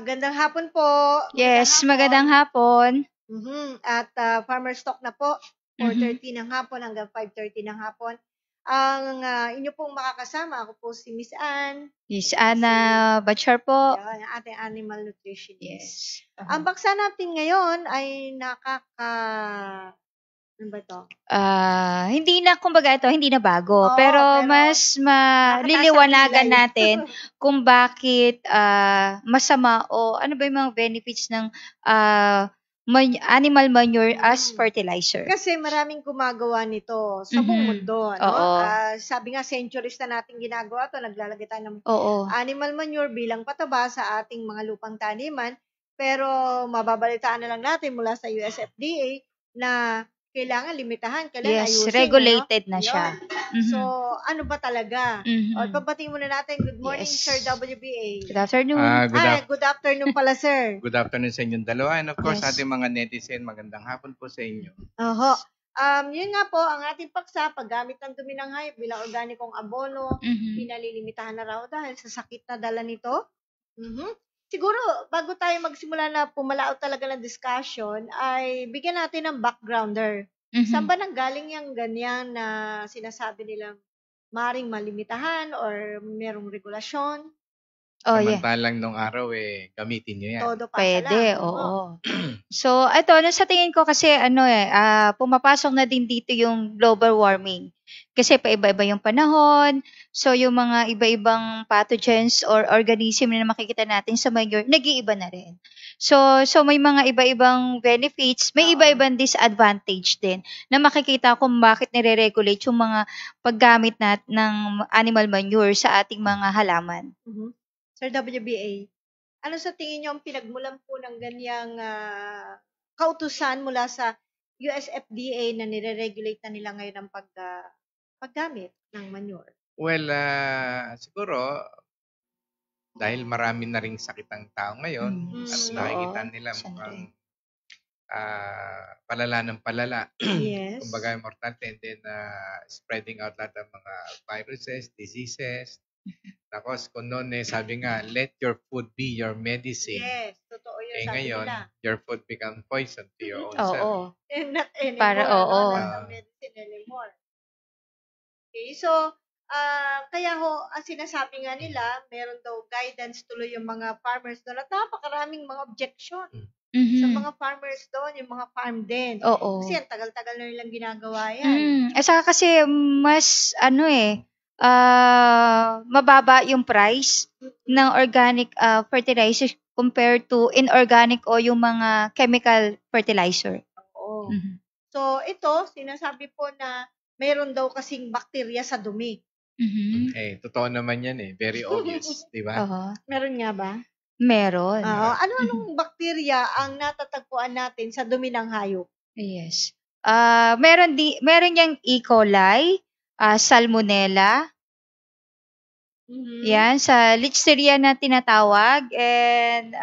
Magandang hapon po. Yes, magandang hapon. At farmer stock na po, 4:30 ng hapon hanggang 5:30 ng hapon. Ang inyo pong makakasama, ako po si Miss Ann. Miss Anna Bachar po. Yan, ang ating animal nutritionist. Yes. Ang baksa natin ngayon ay ano ba to? Hindi na, kumbaga ito, hindi na bago. Oo, pero mas maliliwanagan kilay. natin kung bakit masama o ano ba yung mga benefits ng animal manure as fertilizer. Kasi maraming gumagawa nito sa buong mundo. No? Oo. Sabi nga, centuries na natin ginagawa to. Naglalagay tayo ng Oo. animal manure bilang pataba sa ating mga lupang taniman. Pero mababalitaan na lang natin mula sa USFDA na kailangan limitahan, kailangan ayusin. Yes, regulated na siya. So, ano ba talaga? O, pabating muna natin. Good morning, Yes. Sir WBA. Good afternoon. Good afternoon pala, sir. Good afternoon sa inyong dalawa. And of course, Yes. ating mga netizen, magandang hapon po sa inyo. Oho. Yun nga po, ang ating paksa, paggamit ng dumi ng hayop bilang organikong abono, pinalilimitahan na raw dahil sa sakit na dala nito. Siguro, bago tayo magsimula na pumalaot talaga ng discussion, ay bigyan natin ng backgrounder. Saan ba nanggaling yung ganyan na sinasabi nilang maring malimitahan or merong regulasyon? Samantalang nung araw, gamitin nyo yan. Todo pa Pwede, oo. So, ito, sa tingin ko kasi, pumapasok na din dito yung global warming. Kasi paiba-iba yung panahon. So, yung mga iba-ibang pathogens or organism na makikita natin sa manure, nag-iiba na rin. So may mga iba-ibang benefits, may iba-ibang disadvantage din na makikita kung bakit nire-regulate yung mga paggamit ng animal manure sa ating mga halaman. Sir WBA, ano sa tingin niyo ang pinagmulan po ng ganyang kautusan mula sa USFDA na nire-regulate na nila ngayon ang paggamit ng manure? Well, siguro, dahil marami na ring sakit ang tao ngayon at nakikita nila mukhang palala ng palala. Yes. Kumbaga, mortality and then spreading out lahat ng mga viruses, diseases. Tapos, kung noon sabi nga, let your food be your medicine. Yes, totoo yun sabi Ngayon, nila. your food become poison to your own Oo. self. Not anymore. Not medicine anymore. Okay, so, kaya ang sinasabi nga nila, meron daw guidance tuloy yung mga farmers doon at napakaraming mga objection sa mga farmers doon, yung mga farm din. Oo. Kasi ang tagal-tagal na nilang ginagawa yan. Saka kasi mas mababa yung price ng organic fertilizer compared to inorganic o yung mga chemical fertilizer. Oo. So, ito, sinasabi po na mayroon daw kasing bakterya sa dumi. Totoo naman yan Very obvious, di ba? Meron nga ba? Meron. Ano-anong bakterya ang natatagpuan natin sa dumi ng hayop? Yes. Meron yang E. coli, Salmonella. Yan, sa Listeria na tinatawag, and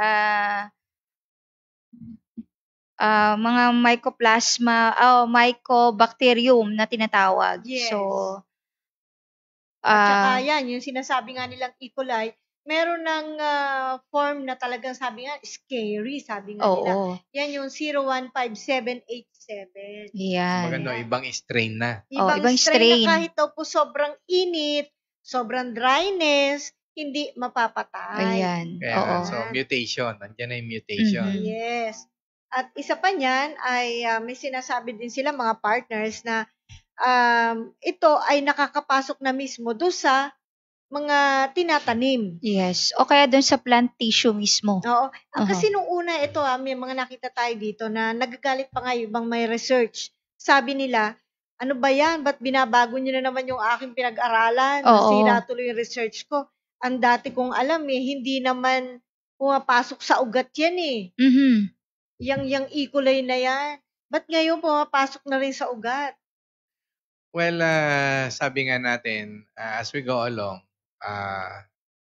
mga mycoplasma, mycobacterium na tinatawag. Yes. So, at saka yan, yung sinasabi nga nilang E. coli, meron ng form na talagang sabi nga, scary, sabi nga nila. Yan yung 015787. Yan. Maganda, ibang strain na. Ibang strain na kahit daw po sobrang init, sobrang dryness, hindi mapapatay. Ayan. Kaya, so, mutation. Nandiyan na yung mutation. Yes. At isa pa niyan ay may sinasabi din sila mga partners na ito ay nakakapasok na mismo doon sa mga tinatanim. Yes. O kaya doon sa plant tissue mismo. Oo. Kasi nung una ito, may mga nakita tayo dito na nagagalit pa nga yung ibang may research. Sabi nila, ano ba yan? Ba't binabago nyo na naman yung aking pinag-aralan? Nasira tuloy yung research ko. Ang dati kong alam hindi naman pumapasok sa ugat yan Yang E. coli na yan. Ba't ngayon pumapasok na rin sa ugat? Well, sabi nga natin, as we go along,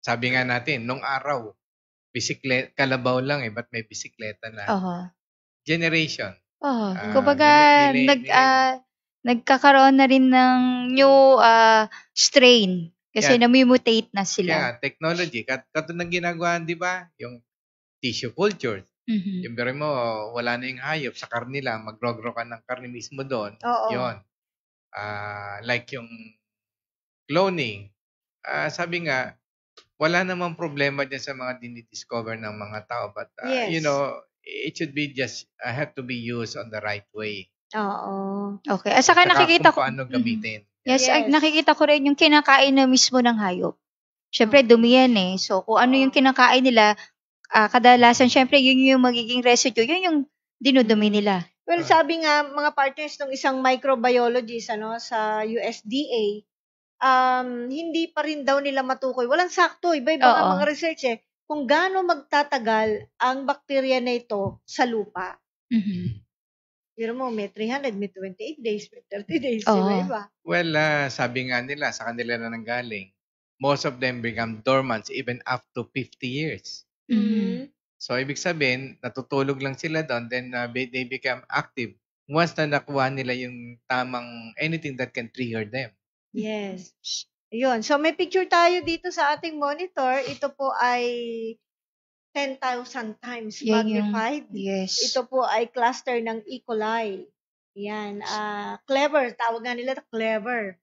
sabi nga natin, nung araw, kalabaw lang ba't may bisikleta na? Generation. Kumbaga, nagkakaroon na rin ng new strain kasi nami-mutate na sila. Kaya, technology, katulad ng ginagawa, di ba? Yung tissue culture. Mhm. Yung biro mo, wala na yung hayop sa karne lang, magro-grow ka ng karne mismo doon. Oo. Yun. Like yung cloning. Sabi nga, wala namang problema dyan sa mga dinidiscover ng mga tao. But, Yes. it should be just, have to be used on the right way. Oo. Okay. At saka nakikita kung ko, paano gamitin. yes, Yes. nakikita ko rin yung kinakain na mismo ng hayop. Syempre, dumi yan eh. So, kung ano yung kinakain nila, kadalasan, syempre, yun yung magiging residue. Yun yung dinudumi nila. Well, sabi nga, mga partners ng isang microbiologist sa USDA, hindi pa rin daw nila matukoy. Walang sakto. Iba-iba nga mga research kung gaano magtatagal ang bakterya na ito sa lupa. Mhm. Pero mo, may 300, may 28 days, may 30 days, iba-iba. Well, sabi nga nila, sa kanila na nanggaling, most of them become dormant even up to 50 years. Mhm. So, ibig sabihin, natutulog lang sila doon, then they become active once na nakuha nila yung tamang anything that can trigger them. Yes. Ayun. So, may picture tayo dito sa ating monitor. Ito po ay 10,000 times magnified. Yes. Ito po ay cluster ng E. coli. Yan. Clever. Tawag nga nila clever.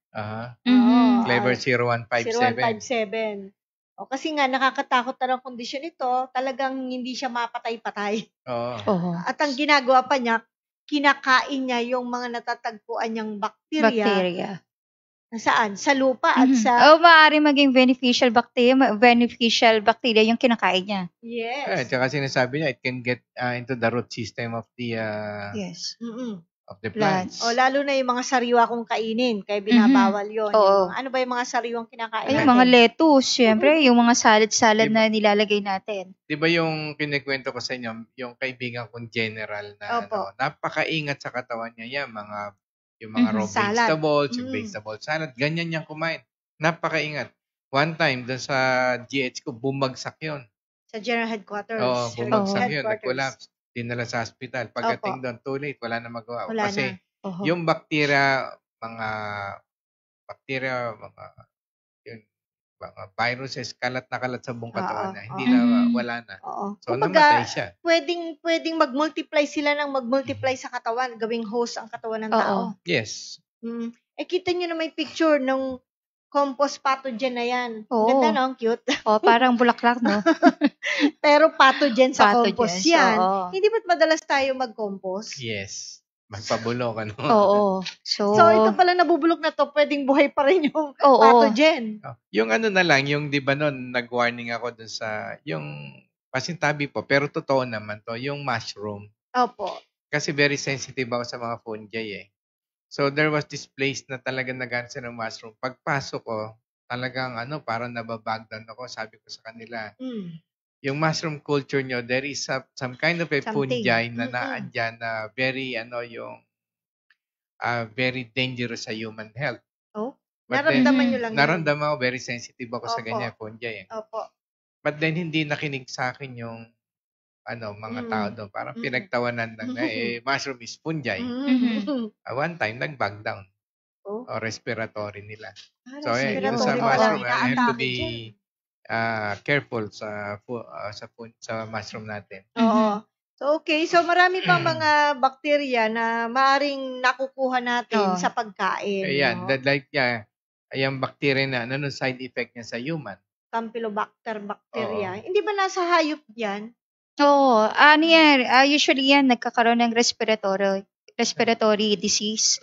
Clever 0157. 0157. Kasi nga, nakakatakot na ng kondisyon ito. Talagang hindi siya mapatay-patay. At ang ginagawa pa niya, kinakain niya yung mga natatagpuan niyang bakterya. Saan? Sa lupa at sa... maaari maging beneficial bacteria yung kinakain niya. Yes. Tsaka sinasabi niya, it can get into the root system of the yes. Of the plants. Lalo na yung mga sariwa kong kainin, kaya binabawal yun. Ano ba yung mga sariwang kinakain natin? Yung mga lettuce, syempre, yung mga salad na nilalagay natin. Di ba yung kinikwento ko sa inyo, yung kaibigan kong general na napakaingat sa katawan niya, yung mga raw vegetables, yung vegetable salad, ganyan niyang kumain. Napakaingat. One time, doon sa GH ko, bumagsak yun. Sa general headquarters. Bumagsak yun, nag-collapse. Dinala sa hospital. Pagdating doon, too late, wala na magawa. Kasi yung bakterya, mga viruses, kalat na kalat sa buong katawan na. Hindi na, wala na. So, namatay siya. Pwedeng mag-multiply sila ng mag-multiply sa katawan, gawing host ang katawan ng tao. Yes. Kita nyo na may picture ng compost pathogen na yan. Ganda, no? Ang cute. Parang bulaklak, no? Pero pathogen sa compost yan. Hindi ba't madalas tayo mag-compost? Yes. Magpabulok, ano? So, ito pala nabubulok na to, pwedeng buhay pa rin yung pathogen. Yung ano na lang, yung di ba nun, nag-warning ako dun sa, yung pasintabi po, pero totoo naman to, yung mushroom. Kasi very sensitive ako sa mga fungi So, there was this place na talagang nag-answer ng mushroom. Pagpasok ko, talagang parang nababagdan ako. Sabi ko sa kanila, yung mushroom culture nyo, there is some kind of a fungi na naandyan na very, very dangerous sa human health. Naramdaman nyo lang yun? Naramdaman ko, very sensitive ako sa ganyan fungi But then, hindi nakinig sa akin yung mga tao doon. Parang pinagtawanan lang na, mushroom is fungi. One time, nag-back down. Respiratory nila. So, yung sa mushroom, I have to be careful sa mushroom natin. So, okay. So, marami pang mga bakterya na maaring nakukuha natin sa pagkain. Ayan. Yung bacteria na, ano side effect niya sa human? Campylobacter bacteria. Hindi ba nasa hayop yan? Usually yan, nagkakaroon ng respiratory disease.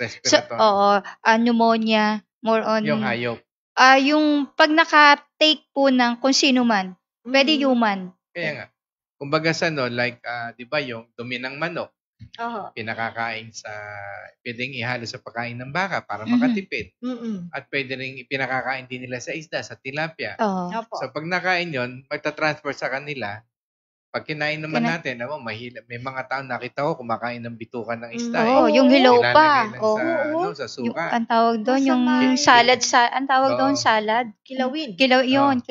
Pneumonia, more on... Yung hayop. Yung pag naka-take po ng kung sino man, pwede human. Kaya nga. Kumbaga di ba yung dumi ng manok, pinakakain pwedeng ihalo sa pagkain ng baka para makatipid. At pwede rin pinakakain din nila sa isda, sa tilapia. So pag nakain yun, magta-transfer sa kanila. Pag kinain naman natin, may mga tao nakita ko kumakain ng bitukan ng isda. Yung hilaw pa. Sa suka. Ang tawag doon, yung salad. Ang tawag doon, salad. Kilawin. Kilawin.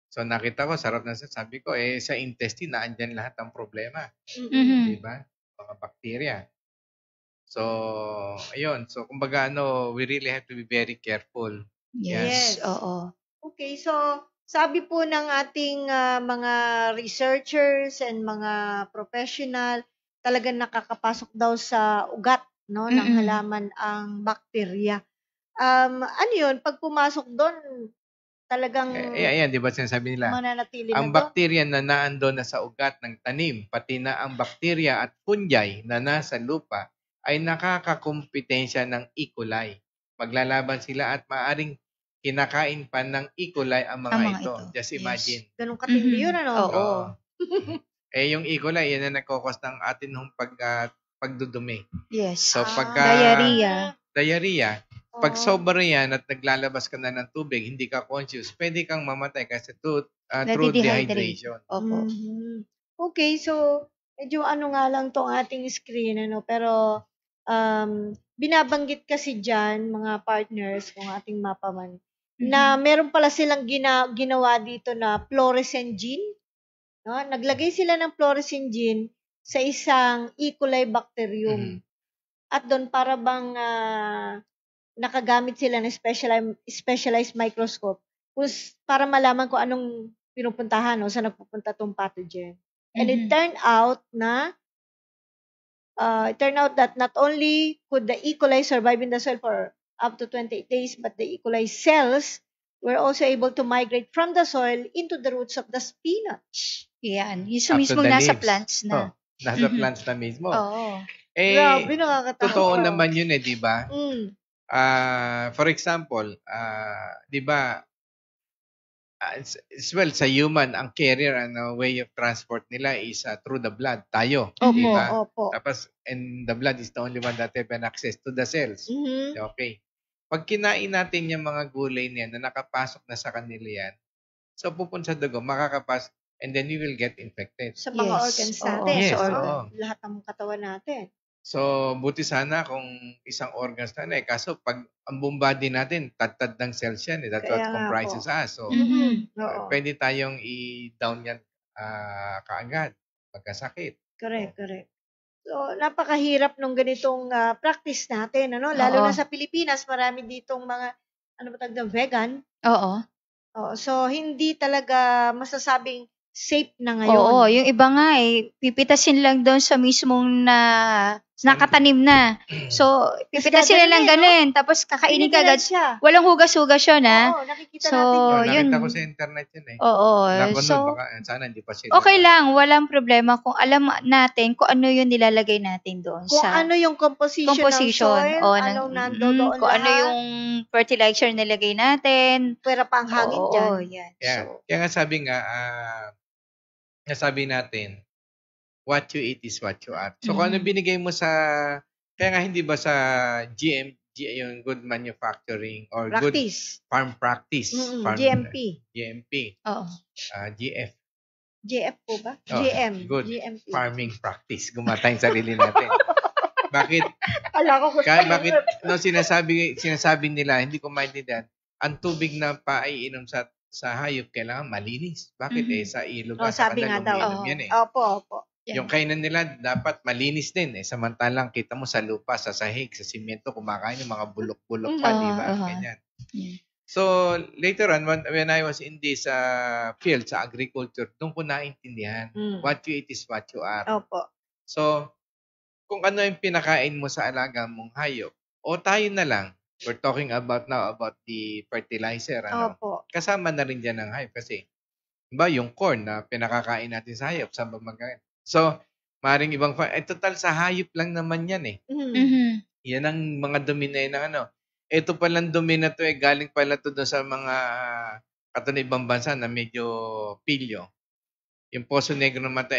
So nakita ko, sarap na sabi ko, sa intestine, naandyan lahat ng problema. Diba? Mga bakterya. So, ayun. So, kumbaga, we really have to be very careful. Yes. Okay, so, sabi po ng ating mga researchers and mga professional, talagang nakakapasok daw sa ugat, no, ng halaman ang bakterya. Ano yun, pag pumasok doon, talagang Ayan, di ba sinasabi nila? mananatili Ang na doon. bakterya na naandun na sa ugat ng tanim, pati na ang bakterya at fungi na nasa lupa ay nakakakumpetensya ng E. coli. Maglalaban sila at maaring kinakain pa ng E. coli ang mga ito. Just imagine. Yes. Ganun katindi yun, ano? Oo. Yung E. coli, yan ang nagkakos ng atin ng pagdudumi. Yes. So, diarrhea, pag sobra yan at naglalabas ka na ng tubig, hindi ka conscious, pwede kang mamatay kasi through dehydration. Opo. Okay, so medyo ano nga lang tong ating screen, ano, pero binabanggit kasi dyan, mga partners, kung ating mapaman, na meron pala silang ginawa dito na fluorescent gene. No? Naglagay sila ng fluorescent gene sa isang E. coli bacterium. At doon para bang nakagamit sila ng specialized microscope para malaman kung anong pinupuntahan o saan nagpupunta tong pathogen. And it turned out that not only could the E. coli survive in the soil for up to 28 days, but the E. coli cells were also able to migrate from the soil into the roots of the spinach. Yan. Yung mismo nasa plants na. Nasa plants na mismo. Oo. Grabe, nakakatakot. Totoo naman yun di ba? For example, di ba, sa human, ang carrier, way of transport nila is through the blood. Tayo. Di ba? Opo. Tapos, and the blood is the only one that have an access to the cells. Okay. Pag kinain natin yung mga gulay niyan na nakapasok na sa kanila yan, so pupunta sa dugo, makakapasok, and then you will get infected. Sa mga organs natin. Yes, lahat ng katawan natin. So, buti sana kung isang organs na kaso pag ang buong body natin, tad ng cells yan. That's what comprises us. So, pwede tayong i-down yan kaagad. Pagkasakit. Correct. So, napakahirap nung ganitong practice natin. Ano? Lalo na sa Pilipinas, marami ditong mga, vegan. Oo. So, hindi talaga masasabing safe na ngayon. Oo, yung iba nga pipitasin lang doon sa mismong nakatanim na. So, pipitasin lang ganun, tapos kakainin ka agad. Walang hugas-hugas yun, Oo, nakikita natin yun. Nakita ko sa internet yun Oo. So, baka, sana hindi pa sila. Okay lang, walang problema kung alam natin kung ano yung nilalagay natin doon. Kung ano yung composition ng soil, anong nandoon kung ano yung fertilizer nilagay natin. Pwera pang hangin dyan. Oo, yan. Yeah. So, kaya nga sabi natin, what you eat is what you are. So, kung ano binigay mo kaya nga hindi ba sa yung good manufacturing or practice. Good farm practice. GMP. Oo. GF. GF po ba? Good GMP. Farming practice. Gumatay yung sarili natin. Bakit? Bakit sinasabi nila, hindi ko maintindihan, ang tubig na paiinom sa hayop kailangan malinis. Bakit? Sa ilog sa kanila umiinom yan Opo. Yung kainan nila dapat malinis din samantalang kita mo sa lupa, sa sahig, sa simento, kumakain yung mga bulok-bulok pa, di ba? Ganyan. So, later on, when I was in this field, sa agriculture, doon ko naintindihan, what you eat is what you are. Opo. So, kung ano yung pinakain mo sa alaga mong hayop, o tayo na lang, we're talking about the fertilizer. Opo. Kasama na rin dyan ng hayop kasi, yung corn na pinakakain natin sa hayop, saan ba magaling? So, maring ibang total sa hayop lang naman yan Yan ang mga dumi na yun Ito palang dumi na to galing pala to doon sa mga katulad ibang bansa na medyo pilyo. Yung Poso Negro na mata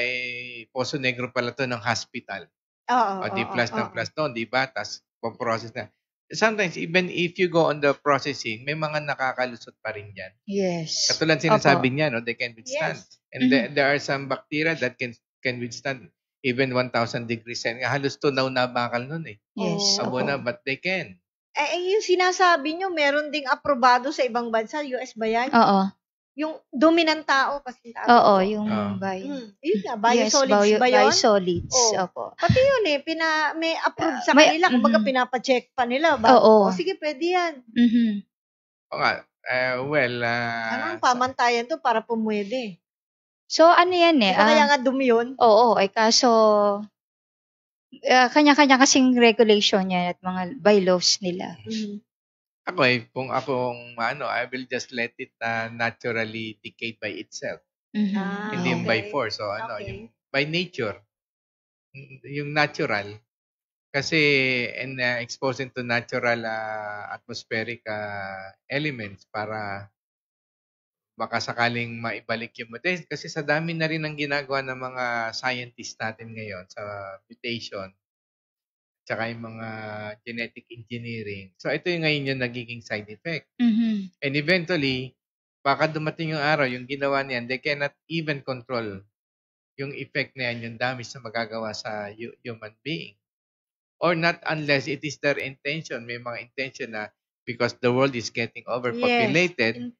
Poso Negro pala to ng hospital. O di plus ng plus to, di ba? Tapos process na. Sometimes, even if you go on the processing, may mga nakakalusot pa rin dyan. Yes. Katulad sinasabi niya, they can withstand. Yes. And there are some bacteria that can withstand even 1,000 degrees Celsius. Halos tunaw na bakal nun Yes. Abo na, but they can. Yung sinasabi nyo, meron ding aprobado sa ibang bansa, US ba yan? Oo. Yung dumi ng tao kasi Oo, yung yun nga, biosolids ba yun? Biosolids, opo. Pati yun may approve sa kanila, kumbaga pinapacheck pa nila. Sige, pwede yan. O nga, Anong pamantayan to para pumwede? So, ano yan Di ba kaya nga dumi yun? Oo, kaso, kanya-kanya kasing regulation yan at mga bylaws nila. Ako kung akong I will just let it naturally decay by itself. Hindi yung by force. So, yung by nature, yung natural. Kasi exposing to natural atmospheric elements para baka sakaling maibalik yung mutation. Kasi sa dami na rin ang ginagawa ng mga scientists natin ngayon sa mutation, tsaka yung mga genetic engineering. So, ito yung ngayon yung nagiging side effect. And eventually, baka dumating yung araw, yung ginawa niyan, they cannot even control yung effect na yan, yung damage na magagawa sa human being. Or not unless it is their intention. May mga intention na because the world is getting overpopulated. Yes.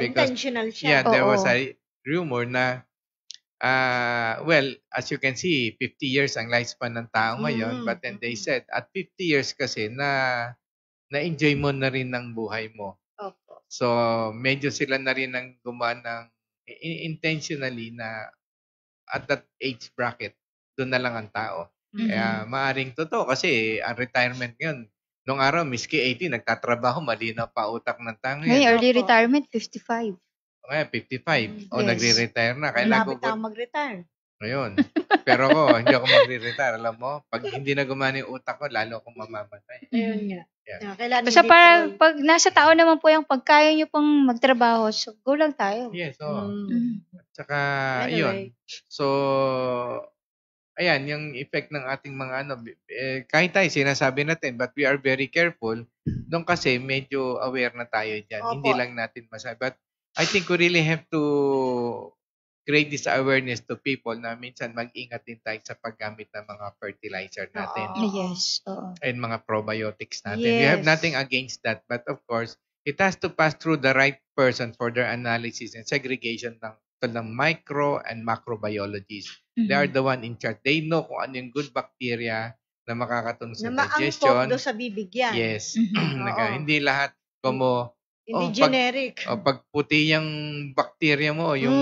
Intentional siya. Yeah, there was a rumor na as you can see, 50 years ang lifespan ng tao ngayon. But then they said, at 50 years kasi na-enjoy mo na rin ng buhay mo. Opo. So, medyo sila na rin ang gumawa ng intentionally na at that age bracket, doon na lang ang tao. Kaya maaring totoo kasi ang retirement ngayon, nung araw, miski 80, nagtatrabaho, malinaw pa utak ng tao ngayon. Ngayon, early retirement, 55. Kaya 55. O Yes. nagre-retire na. Kailangan Malapit na mag-retire. Ngayon. Pero hindi ako magre-retire. Alam mo, pag hindi na gumana yung utak ko, lalo akong mamamatay. Ayun nga. Yeah. Kailangan Basta parang pag nasa tao naman po yung pagkaya nyo pong magtrabaho, so go lang tayo. Yes, oo. At saka, Anyway. yun. So, ayan, yung effect ng ating mga kahit tayo sinasabi natin, but we are very careful. Doon kasi medyo aware na tayo dyan. Opo. Hindi lang natin masabi. But I think we really have to create this awareness to people na minsan mag-ingat din tayo sa paggamit ng mga fertilizer natin. Yes. And mga probiotics natin. Yes. We have nothing against that. But of course, it has to pass through the right person for their analysis and segregation ng micro and macrobiologists. They are the one in charge. They know kung ano yung good bacteria na makakatulong sa digestion. Na maangkop do sa bibigyan. Yes. Hindi lahat como hindi generic. pag puti yung bacteria mo, yung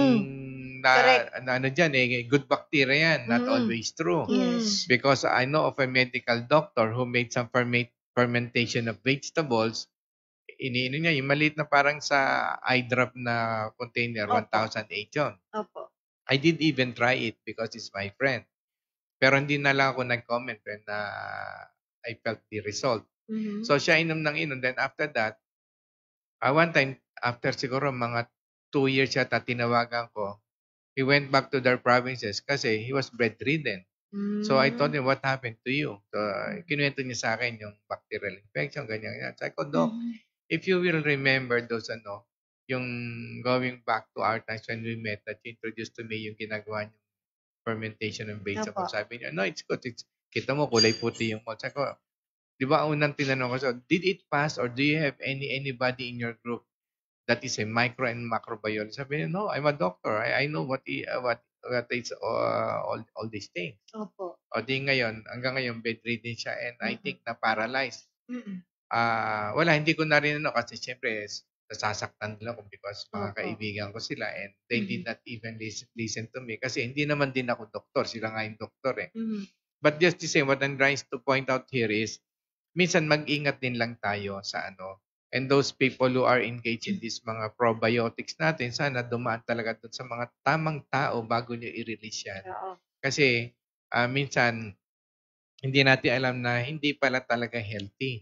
good bacteria yan. Not always true. Yes. Because I know of a medical doctor who made some fermentation of vegetables. Iniino niya, yung maliit na parang sa eye drop na container, 1,008 yun. Opo. I did even try it because it's my friend. Pero hindi na lang ako nag-comment when I felt the result. So siya inom ng inom. Then after that, one time, after siguro mga 2 years yata, tinawagan ko, he went back to their provinces kasi he was bedridden. So I told him, what happened to you? So kinuwento niya sa akin yung bacterial infection, ganyan. So I ko, Doc, if you will remember those yung going back to our times when we met, that you introduced to me yung ginagawa niyo fermentation ng vegetables. Sabi niya, no, it's good. Kita mo, kulay puti yung mouth. Sabi ko, di ba unang tinanong ko, so, did it pass or do you have anybody in your group that is a micro and macrobiologist? Sabi niya, no, I'm a doctor. I know what is all these things. Opo. O di ngayon, hanggang ngayon, bedridden siya and I think na paralyzed. Wala, hindi ko na rin kasi syempre, nasasaktan nila ko because mga kaibigan ko sila and they did not even listen to me kasi hindi naman din ako doktor. Sila nga yung doktor eh. But just the same, what I'm trying to point out here is, minsan mag-ingat din lang tayo sa and those people who are engaged in these mga probiotics natin, sana dumaan talaga doon sa mga tamang tao bago nyo i-release yan. Kasi minsan, hindi natin alam na hindi pala talaga healthy.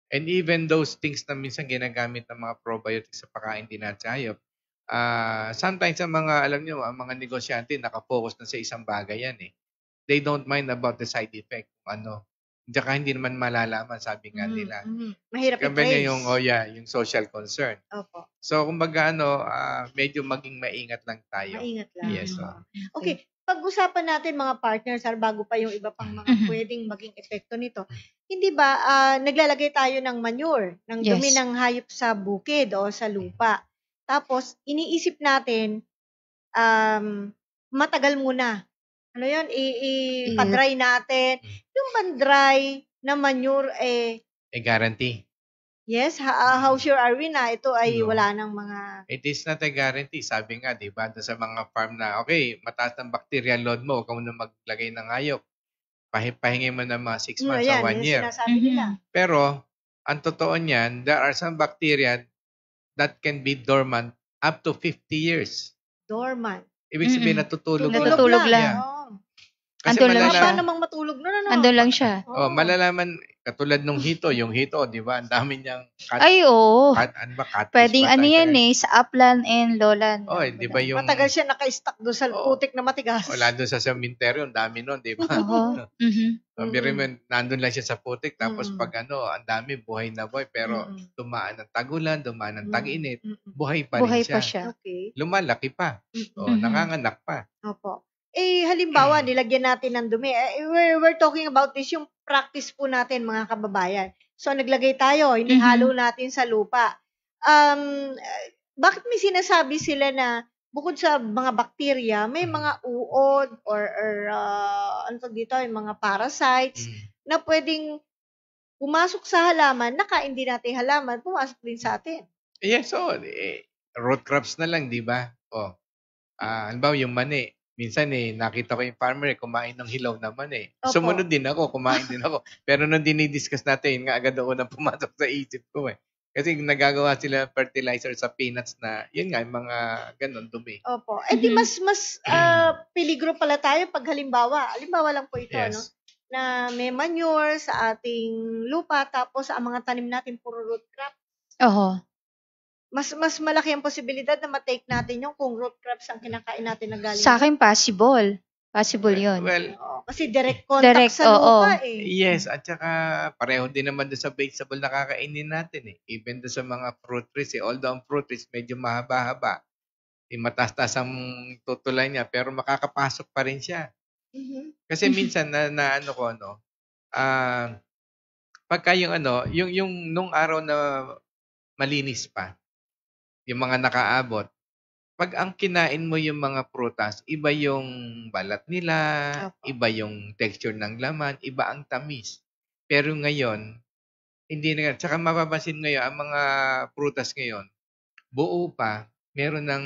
And even those things na minsan ginagamit ng mga probiotics sa pagkain din natin sa hayop, sometimes ang mga, alam nyo, ang mga negosyante nakafocus na sa isang bagay yan eh. They don't mind about the side effect. Tsaka hindi naman malalaman, sabi nga nila. Mahirap i-trace. Yung social concern. Opo. So, kumbaga, medyo maging maingat lang tayo. Maingat lang. Yes. Okay. Pag-usapan natin mga partners, bago pa yung iba pang mga pwedeng maging epekto nito. Hindi ba, naglalagay tayo ng manure, ng dumi ng hayop sa bukid o sa lupa. Tapos, iniisip natin, matagal muna. Ano yun? Ipa-dry natin. Yung ban-dry na manure, guarantee. Yes, how sure are we na ito ay wala ng mga... It is not a guarantee. Sabi nga, di ba, sa mga farm na, okay, mataas ng bacterial load mo, huwag ka muna maglagay ng hayop. Pahingi mo na mga 6 months Yan, or 1 year. Sinasabi nila. Pero, ang totoo niyan, there are some bacteria that can be dormant up to 50 years. Dormant. Ibig sabihin, natutulog lang. Yeah. Kasi Andun lang siya. Paano namang matulog na? Andun lang siya. Malalaman, katulad nung hito, yung hito, di ba? Ang dami niyang catfish. Pwedeng yan sa upland and lowland. Di ba yung... Matagal siya naka-stuck doon sa putik na matigas. Wala doon sa cemetery, ang dami nun, di ba? Nandun lang siya sa putik, tapos pag ang dami, buhay na buhay, pero dumaan ng tagulan, dumaan ng tag-init, buhay pa rin siya. Okay. Lumalaki pa. Nanganganak pa. Opo. Halimbawa, nilagyan natin ng dumi. We're talking about this, yung practice po natin, mga kababayan. So, naglagay tayo, inihalo natin sa lupa. Bakit may sinasabi sila na bukod sa mga bakterya, may mga uod or yung mga parasites na pwedeng pumasok sa halaman, nakain din natin halaman, pumasok din sa atin. Yes, root crops na lang, di ba? Halimbawa yung mani. Minsan nakita ko yung farmer kumain ng hilaw naman Opo. Sumunod din ako, kumain din ako. Pero nung dinidiscuss natin, nga agad ako na pumasok sa isip ko Kasi nagagawa sila fertilizer sa peanuts na, yun nga, yung mga ganon dumi. Opo. Di mas peligro pala tayo pag halimbawa lang po ito, no? Na may manure sa ating lupa, tapos ang mga tanim natin puro root crop. Mas malaki ang posibilidad na ma-take natin yung kung root crops ang kinakain natin na galing. Sa akin, possible. Possible yun. Well, kasi direct contact sa lupa Yes, at saka pareho din naman doon sa vegetable na kakainin natin Even doon sa mga fruit trees although ang fruit trees medyo mahaba-haba, mataas-taas ang tutulay niya, pero makakapasok pa rin siya. Kasi minsan pagka yung nung araw na malinis pa, yung mga nakaabot, pag ang kinain mo yung mga prutas, iba yung balat nila, iba yung texture ng laman, iba ang tamis. Pero ngayon, hindi na. Tsaka mapapansin ngayon, ang mga prutas ngayon, buo pa, meron ng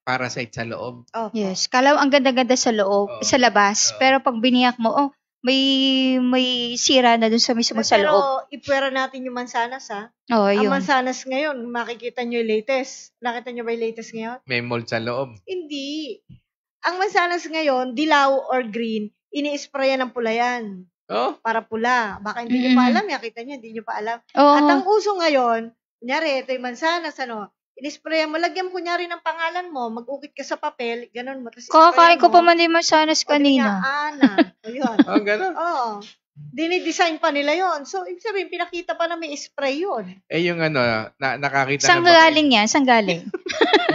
parasite sa loob. Yes. Kala ang ganda-ganda sa loob, sa labas. Pero pag biniyak mo, may sira na dun sa mismo sa loob. Pero ipwera natin yung mansanas Ang mansanas ngayon, makikita nyo yung latest. Nakita nyo ba yung latest ngayon? May mold sa loob. Hindi. Ang mansanas ngayon, dilaw or green, ini-sprayan ng pula yan. Para pula. Baka hindi nyo pa alam. Nakita nyo, hindi nyo pa alam. At ang uso ngayon, kunyari, ito yung mansanas, in-sprayan mo, lagyan mo kunyari ng pangalan mo, mag-ukit ka sa papel, ganun mo. Kakain ko pa man din mansanas kanina. Ayun. Ganun? Oo. Dinidesign pa nila yon. So, ibig sabihin, pinakita pa na may spray yun. Yung nakakita Saan na ba galing yan? Saan galing?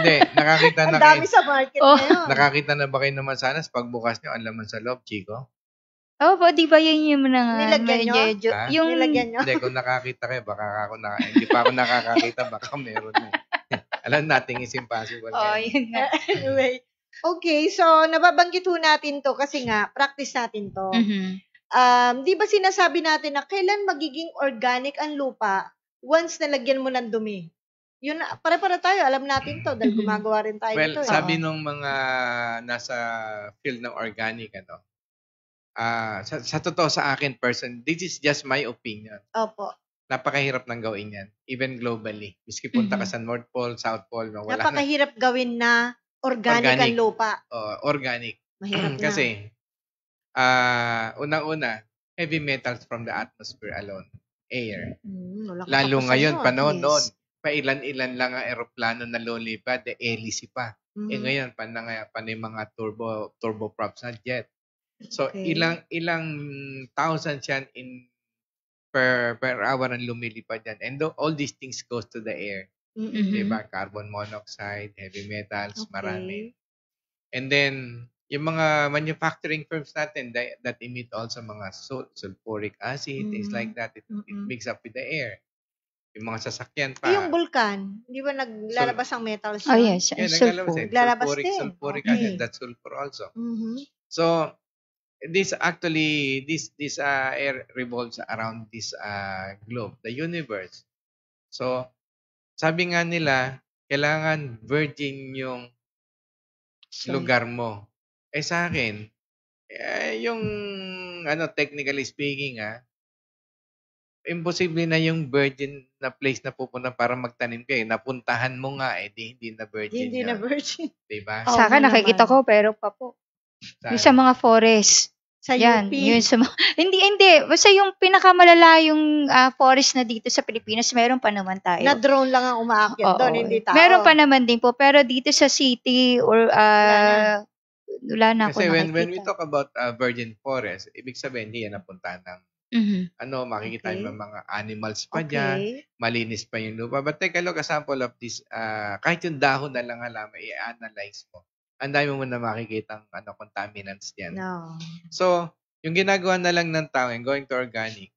Hindi, nakakita na Ang dami sa market ngayon. Nakakita na ba kayo ng mansanas? Pagbukas nyo, ang laman sa loob, Chico? Di ba yun yung nilagyan nyo? Nilagyan nyo? Hindi, kung nakakita kayo, baka hindi pa ako nakakakita, baka meron Alam natin is impossible. Yun nga. Anyway. Okay, so nababanggit natin to kasi nga, practice natin to. Di ba sinasabi natin na kailan magiging organic ang lupa once nalagyan mo ng dumi? Yun, pare-para tayo, alam natin to dahil gumagawa rin tayo ito. Well, sabi nung mga nasa field ng organic, sa totoo sa akin this is just my opinion. Opo. Napakahirap ng gawin yan, even globally. Miski punta ka sa North Pole, South Pole, wala napakahirap gawin na organic ang lupa. Organic. Mahirap Kasi, unang-una, heavy metals from the atmosphere alone. Air. Lalo ngayon, panahon noon, pailan-ilan lang ang eroplano na lulipad, hélice pa. Ngayon, panay mga turboprops na jet. So, ilang thousands yan per hour ang lumilipad yan. And all these things goes to the air. Diba? Carbon monoxide, heavy metals, marami. And then, yung mga manufacturing firms natin that emit also mga sulfuric acid, things like that, it mix up with the air. Yung mga sasakyan pa. Yung vulkan, di ba naglalabas ang metals? Yes. Naglalabas din. Sulfuric acid, that's sulfur also. So, this air revolves around this globe, the universe. So, sabi nga nila, kailangan virgin yung lugar mo. Sa akin, yung technically speaking, imposible na yung virgin na place na pupunta para magtanim ka napuntahan mo nga hindi na virgin Hindi na virgin. Diba? Sa akin, nakikita ko, pero pa po. Yung sa mga forest. Sa Yan, UP. yun sa hindi. Basta yung pinakamalala yung forest na dito sa Pilipinas, meron pa naman tayo. Na drone lang ang umaakyat doon, hindi tao. Meron pa naman din po. Pero dito sa city or wala na ako Kasi nakikita. when we talk about virgin forest, ibig sabihin hindi yan napuntahan ng makikita yung mga animals pa dyan, malinis pa yung lupa. But take a look, a sample of this, kahit yung dahon na lang halaman, i-analyze mo. Ang dami mo na makikita contaminants dyan. No. So, yung ginagawa na lang ng tao and going to organic,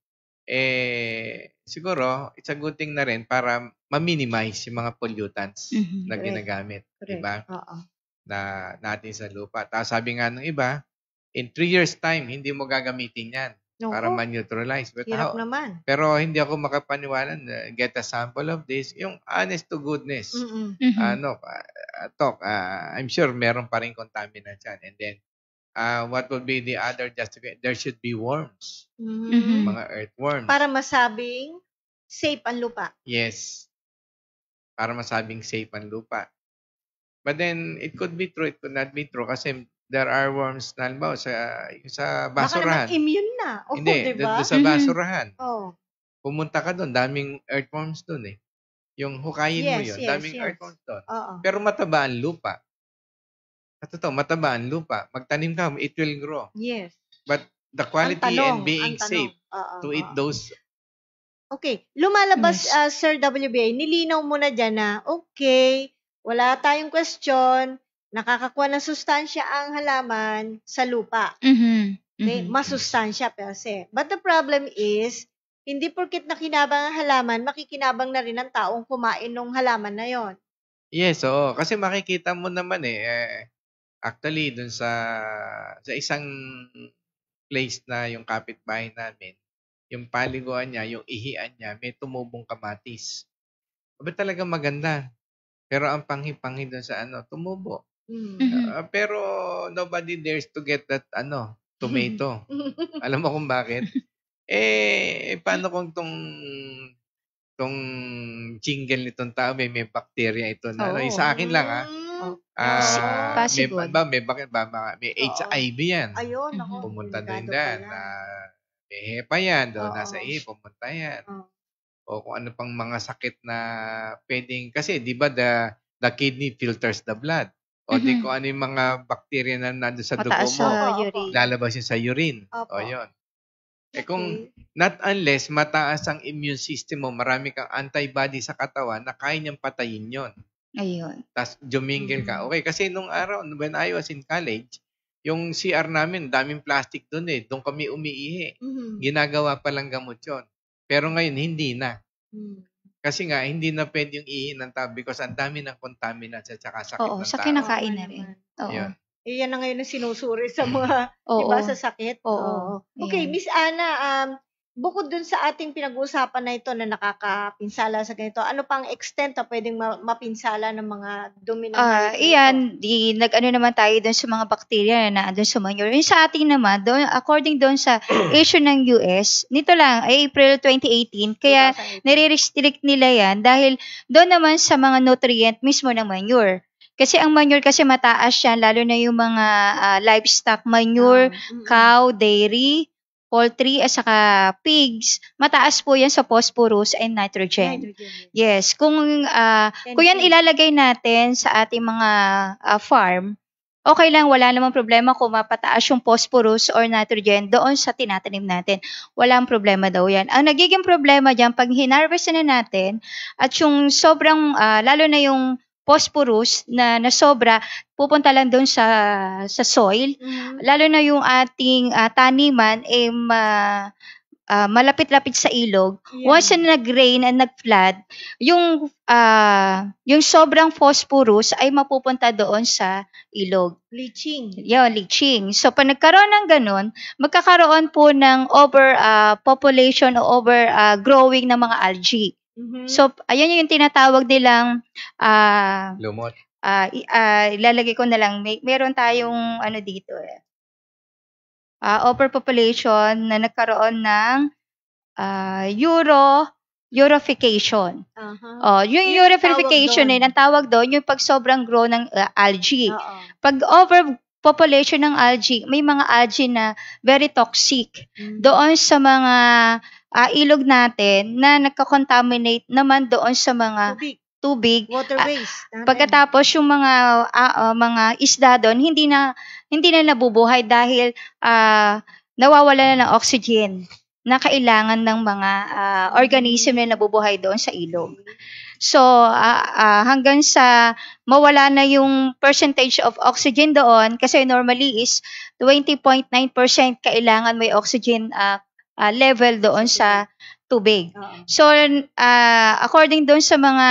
siguro, it's a good thing na rin para ma-minimize yung mga pollutants na ginagamit. Diba? Na natin sa lupa. Tapos sabi nga ng iba, in 3 years time, hindi mo gagamitin yan para ma-neutralize. But hirap naman. Pero hindi ako makapaniwala na get a sample of this. Yung honest to goodness. I'm sure meron pa rin contaminants yan. And then, what would be the other justification? There should be worms. Mga earthworms. Para masabing safe ang lupa. Yes. Para masabing safe ang lupa. But then, it could be true, it could not be true kasi there are worms na halimbawa sa basurahan. Baka naman immune na. Hindi, diba? sa basurahan. Oh. Pumunta ka doon, daming earthworms doon Yung hukayin mo yun, daming earthworms doon. Pero mataba ang lupa. Totoo, mataba ang lupa. Magtanim ka, it will grow. Yes. But the quality and being safe to eat those. Okay. Lumalabas, Sir WBA, nilinaw mo na dyan na, wala tayong question, nakakakuha ng sustansya ang halaman sa lupa. Okay? Masustansya per se. But the problem is, hindi porket nakinabang ang halaman, makikinabang na rin ang taong kumain ng halaman na yon. Yes, oo. Kasi makikita mo naman actually dun sa isang place na yung kapitbahay namin, yung paliguan niya, yung ihian niya, may tumubong kamatis. Aba talaga maganda. Pero ang panghi-panghi dun sa tumubo. Pero nobody dares to get that tomato. Alam mo kung bakit? Paano kung tong jingle nitong tao may bacteria ito na sa akin lang may HIV yan. Ayun, pumunta din yan. May HEPA yan, doon nasa pumunta yan. O kung ano pang mga sakit na pwedeng, kasi di ba the kidney filters the blood. O di kung ano yung mga bacteria na nandun sa dugo mo, lalabas yun sa urine. O yun. Kung not unless mataas ang immune system mo, marami kang antibody sa katawan na kaya niyang patayin yun. Ayun. Tapos jumingle ka. Okay, kasi nung araw, when I was in college, yung CR namin, daming plastic doon Doon kami umiihi. Ginagawa palang gamot yun. Pero ngayon, hindi na. Kasi nga, hindi na pwede yung ihi ng tao because ang dami ng contaminants at saka sakit ng tao. Sa kinakain na rin. Yun. Yan na ngayon ang sinusuri sa mga, diba, sa sakit. Okay, Miss Ana, bukod dun sa ating pinag-uusapan na ito na nakakapinsala sa ganito, ano pang extent na pwedeng mapinsala ng mga dumi ng iyan, nag-ano naman tayo dun sa mga bacteria na andun sa manure. Yung sa ating naman, according dun sa issue ng US, nito lang, April 2018, kaya nire-restrict nila yan dahil doon naman sa mga nutrient mismo ng manure. Kasi ang manure kasi mataas yan, lalo na yung mga livestock manure, cow, dairy, poultry, at saka pigs, mataas po yan sa phosphorus and nitrogen. Yes, kung yan ilalagay natin sa ating mga farm, okay lang, wala namang problema kung mapataas yung phosphorus or nitrogen doon sa tinatanim natin. Walang problema daw yan. Ang nagiging problema dyan, pag hinarvest na natin, at yung sobrang, lalo na yung phosphorus na sobra, pupunta lang doon sa soil. Lalo na yung ating taniman malapit-lapit sa ilog. Once na nag-rain and nag-flood, yung sobrang phosphorus ay mapupunta doon sa ilog. Leaching. Leaching. So, pag nagkaroon ng ganun, magkakaroon po ng overpopulation o overgrowing ng mga algae. So, ayan yung tinatawag nilang lumot. Ilalagay ko na lang, meron tayong ano dito overpopulation na nagkaroon ng eurification. Yung eurification ang tawag doon, yung pag sobrang grow ng algae. Pag overpopulation ng algae, may mga algae na very toxic doon sa mga ilog natin na nagka-contaminate naman doon sa mga tubig. Waterways. Pagkatapos yung mga isda doon hindi na nabubuhay dahil nawawala na ng oxygen na kailangan ng mga organism na nabubuhay doon sa ilog. So hanggang sa mawala na yung percentage of oxygen doon, kasi normally is 20.9% kailangan may oxygen level doon sa tubig. So, according doon sa mga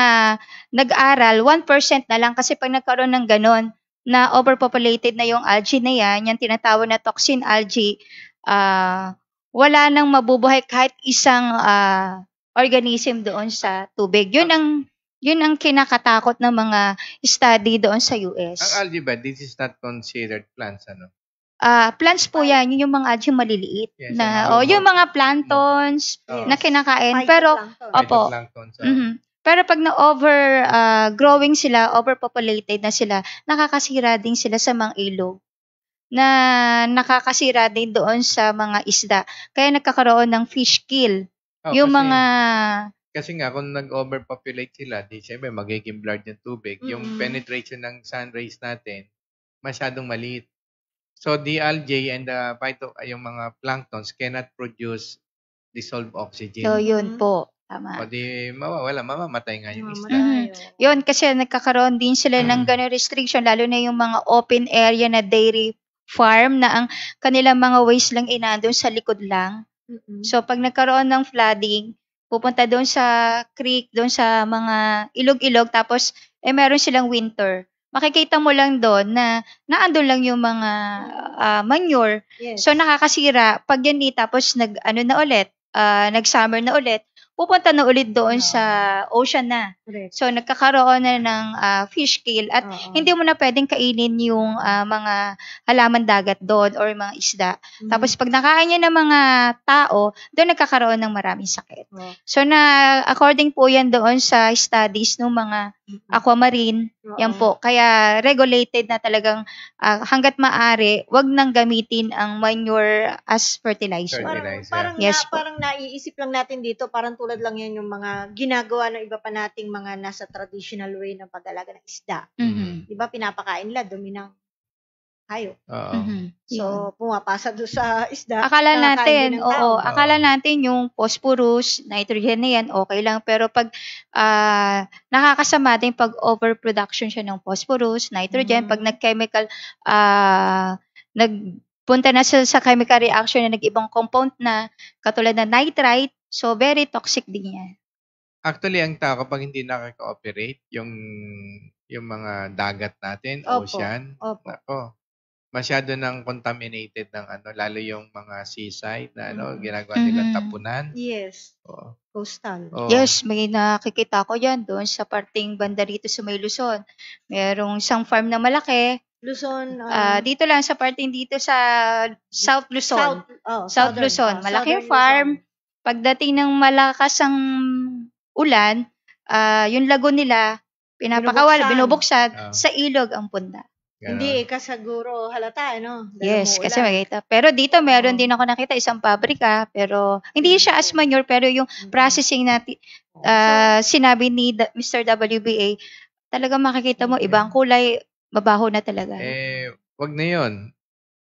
nag-aral, 1% na lang kasi pag nagkaroon ng ganon na overpopulated na yung algae na yan, yung tinatawag na toxin algae, wala nang mabubuhay kahit isang organism doon sa tubig. Yun ang kinakatakot ng mga study doon sa US. Ang algae ba, this is not considered plants, ano? Plants po yan, yun yung mga algae maliliit. Yes, yung mga planktons na kinakain. Pero, pero pag growing sila, overpopulated na sila, nakakasira din sila sa mga ilog. Na nakakasira din doon sa mga isda. Kaya nagkakaroon ng fish kill. Kasi nga, kung nag-overpopulate sila, di syempre magiging blurred yung tubig. Yung penetration ng sun rays natin, masyadong maliit. So the algae and yung mga planktons cannot produce dissolved oxygen. So yun po, tama. O di mamamatay nga yung isda. Yun kasi nagkakaroon din sila ng ganung restriction, lalo na yung mga open area na dairy farm na ang kanilang mga waste lang inandun sa likod lang. So pag nagkaroon ng flooding, pupunta doon sa creek, doon sa mga ilog-ilog, tapos meron silang winter. Makikita mo lang doon na naandun lang yung mga manure. Yes. So nakakasira pag yan tapos nag-summer na ulit, pupunta na ulit doon sa ocean na. Correct. So nagkakaroon na ng fish kill at hindi mo na pwedeng kainin yung mga halaman dagat doon or mga isda. Tapos pag nakain niya ng mga tao, doon nagkakaroon ng maraming sakit. So according po yan doon sa studies ng mga aquamarine, yan po. Kaya regulated na talagang hanggat maaari, wag nang gamitin ang manure as fertilizer. Parang naiisip lang natin dito, parang tulad lang yan yung mga ginagawa ng iba pa nating mga nasa traditional way ng pag-alaga ng isda. Di ba pinapakain nila, dumi ng hayop. So, pumapasa doon sa isda. Akala natin yung phosphorus, nitrogen na yan, okay lang. Pero pag nakakasama din pag overproduction siya ng phosphorus, nitrogen, pag nag-chemical, nagpunta na sa chemical reaction na nag-ibang compound na, katulad na nitrite, so very toxic din yan. Actually, ang tao kapag hindi nakaka-operate, yung mga dagat natin, ocean, masyado nang contaminated ng lalo yung mga seaside na ginagawa nilang tapunan. Yes. Coastal. Yes, may nakikita ko yan doon sa parting banda rito sa may Luzon. Merong isang farm na malaki. Luzon. Dito lang sa parting dito sa South Luzon. South Luzon. Malaking farm. Pagdating ng malakas ang ulan, yung lagoon nila, binubuksan, sa ilog ang punta. Hindi kasaguro halata, Yes, kasi makita. Pero dito meron din ako nakita isang pabrika, pero hindi siya as manure, pero yung processing natin, sinabi ni Mr. WBA, talaga makikita mo, ibang kulay, mabaho na talaga. Wag na yun.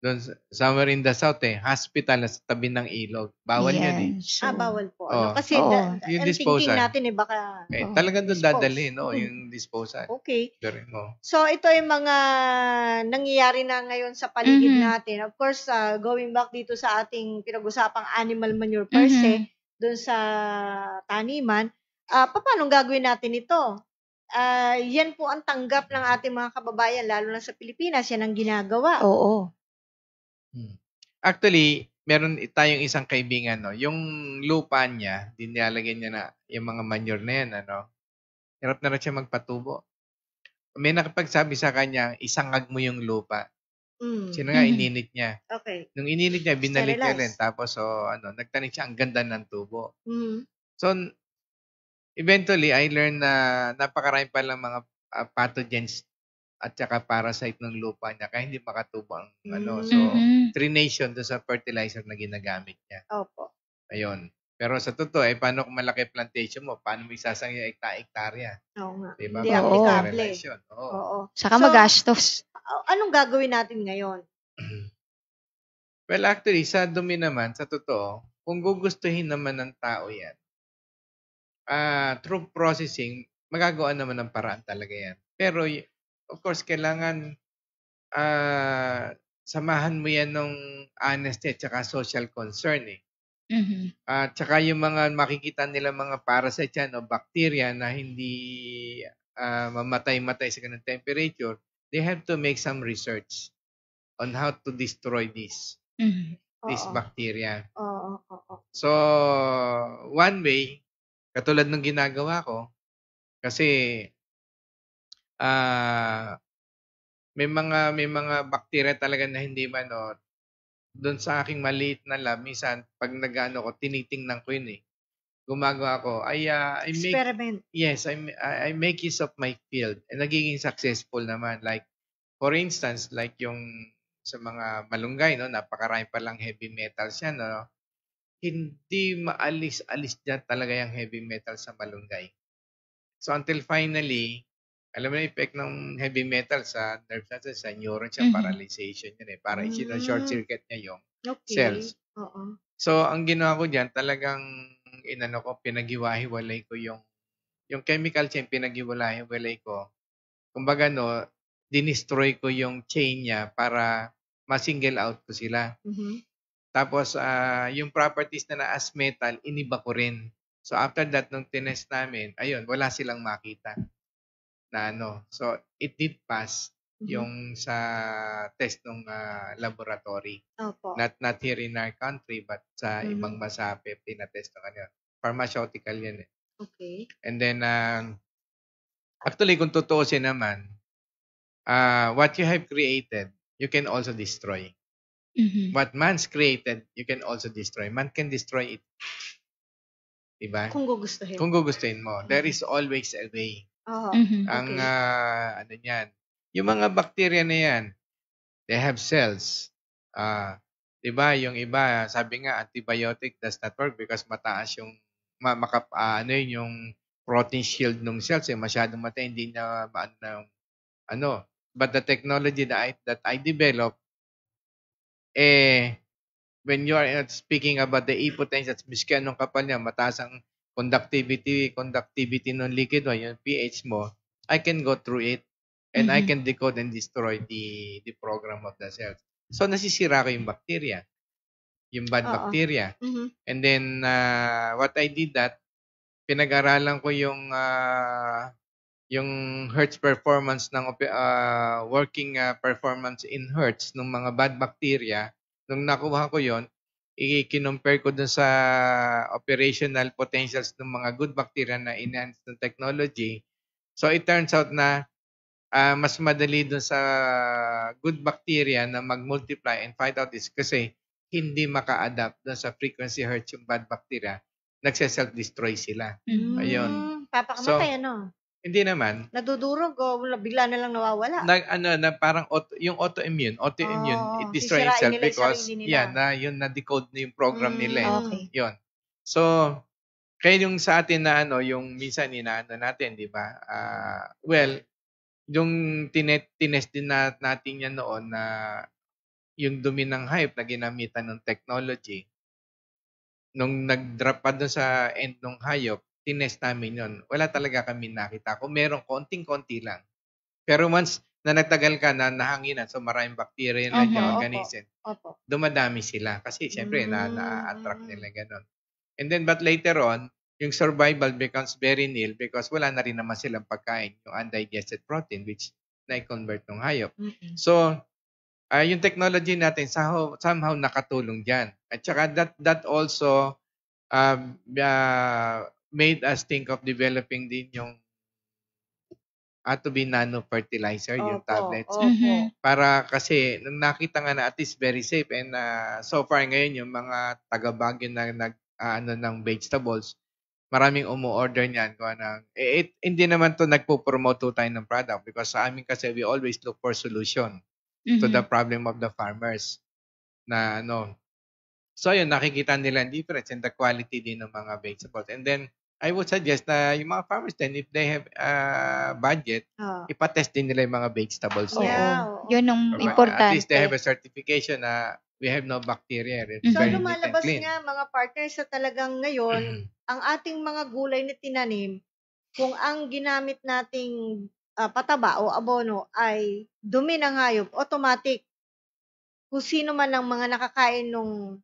Doon, somewhere in the south, hospital na sa tabi ng ilog. Bawal yan So, bawal po. Kasi yung disposal natin baka... talagang doon dadalhin, yung disposal. Okay. So, ito yung mga nangyayari na ngayon sa paligid natin. Of course, going back dito sa ating pinag-usapang animal manure per se, doon sa taniman, paano gagawin natin ito? Yan po ang tanggap ng ating mga kababayan, lalo na sa Pilipinas, yan ang ginagawa. Oo. Actually, meron tayong isang kaibigan, no, yung lupa niya, dinalagyan niya na yung mga manure na yan, ano, hirap na rin siya magpatubo. May nakapagsabi sa kanya, isangag mo yung lupa. Sino nga, ininit niya. Okay. Nung ininit niya, binalik niya Sterilize. rin. Tapos, nagtanim siya, ang ganda ng tubo. Mm. So, eventually, I learned na napakarami pa lang mga pathogens at saka parasite ng lupa niya kaya hindi makatubo ang So, trination doon sa fertilizer na ginagamit niya. Opo. Ayun. Pero sa totoo, paano kung malaki plantation mo? Paano mo isasangya hektarya? Oo nga. Diba? Hindi Oo. applicable. Oo. Saka So, magastos. Anong gagawin natin ngayon? Well, actually, sa dumi naman, sa totoo, kung gugustuhin naman ng tao yan, through processing, magagawa naman ng paraan talaga yan. Pero, of course, kailangan samahan mo yan ng honesty at saka social concern eh. At saka yung mga makikita nila mga parasite yan o bacteria na hindi mamatay-matay sa ganung temperature, they have to make some research on how to destroy this bacteria. So, one way, katulad ng ginagawa ko, kasi may mga bacteria talaga na hindi doon sa aking maliit na lab, minsan pag nag-ano ko, tinitingnan ko yun eh. Gumagawa ko, I make Experiment. Yes, I make use of my field and nagiging successful naman. Like for instance, like yung sa mga malunggay, no, napakarami pa lang heavy metals yan, no. Hindi maalis-alis diyan talaga yung heavy metal sa malunggay. So until finally, alam mo na effect ng heavy metal sa nerves natin, sa neurons, sa paralyzation yun eh. Para short circuit niya yung cells. So, ang ginawa ko dyan, talagang pinaghiwa-hiwalay ko yung chemical chain, pinaghiwalay ko. Kumbaga, dinestroy ko yung chain niya para ma-single out ko sila. Tapos, yung properties na as metal, iniba ko rin. So, after that, nung tinest namin, ayun, wala silang makita na So, it did pass yung sa test ng laboratory. Opo. Not here in our country, but sa ibang bansa, pinatest na kanila. Pharmaceutical yan eh. Okay. And then, actually, kung tutuusin naman, what you have created, you can also destroy. What man's created, you can also destroy. Man can destroy it. Diba? Kung gugustuhin. Kung gugustuhin mo. There is always a way. Ang yan. Yung mga bacteria na yan, they have cells. Diba? Yung iba, sabi nga, antibiotic does not work because mataas yung yung protein shield ng cells eh, masyadong matay, hindi na But the technology that I developed, when you are speaking about the E potential, miski anong kapal niya, mataas ang conductivity ng liquid mo, yung pH mo, I can go through it and I can decode and destroy the program of the cells. So, nasisira ko yung bacteria, yung bad bacteria. And then, what I did pinag-aralan ko yung Hertz performance ng working performance in Hertz ng mga bad bacteria. Nung nakuha ko yon, i-compare ko dun sa operational potentials ng mga good bacteria na enhanced ng technology. So it turns out na mas madali dun sa good bacteria na mag-multiply and find out this kasi hindi maka-adapt dun sa frequency hertz yung bad bacteria. Nagse-self-destroy sila. Ayun. Papakamatay, Hindi naman. Nadudurog o bigla na lang nawawala. Parang yung autoimmune, it destroys itself because yun na-decode na yung program nila. Okay. Yun. So, kaya yung sa atin na yung minsan inaano natin, di ba? Yung tinest din natin yan noon na yung dumi ng hayop na ginamitan ng technology, nung nag-drop pa doon sa end ng hayop, tinest namin yun. Wala talaga kami nakita. Kung meron, konting-konti lang. Pero once na nagtagal ka na nahanginan, so maraming bacteria na yung organism, dumadami sila. Kasi siyempre, na-attract nila ganun. And then, but later on, yung survival becomes very nil because wala na rin naman silang pagkain, yung undigested protein, which na-convert ng hayop. So, yung technology natin somehow nakatulong dyan. At saka that also made us think of developing din yung to be nano fertilizer, yung tablets. Para kasi nung nakita nga na at least very safe and so far ngayon yung mga taga-Baguio na ng vegetables, maraming umu-order niyan kung hindi naman to nagpo-promote tayo ng product because sa amin kasi we always look for solution to the problem of the farmers na So yun, nakikita nila ang difference in the quality din ng mga vegetables. And then I would suggest na yung mga farmers then if they have budget, ipatest din nila yung mga vegetables. Yun ang importante. At least they have a certification na we have no bacteria. So lumalabas nga mga partners sa talagang ngayon, ang ating mga gulay na tinanim, kung ang ginamit nating pataba o abono ay dumi ng hayop, automatic, kung sino man ang mga nakakain nung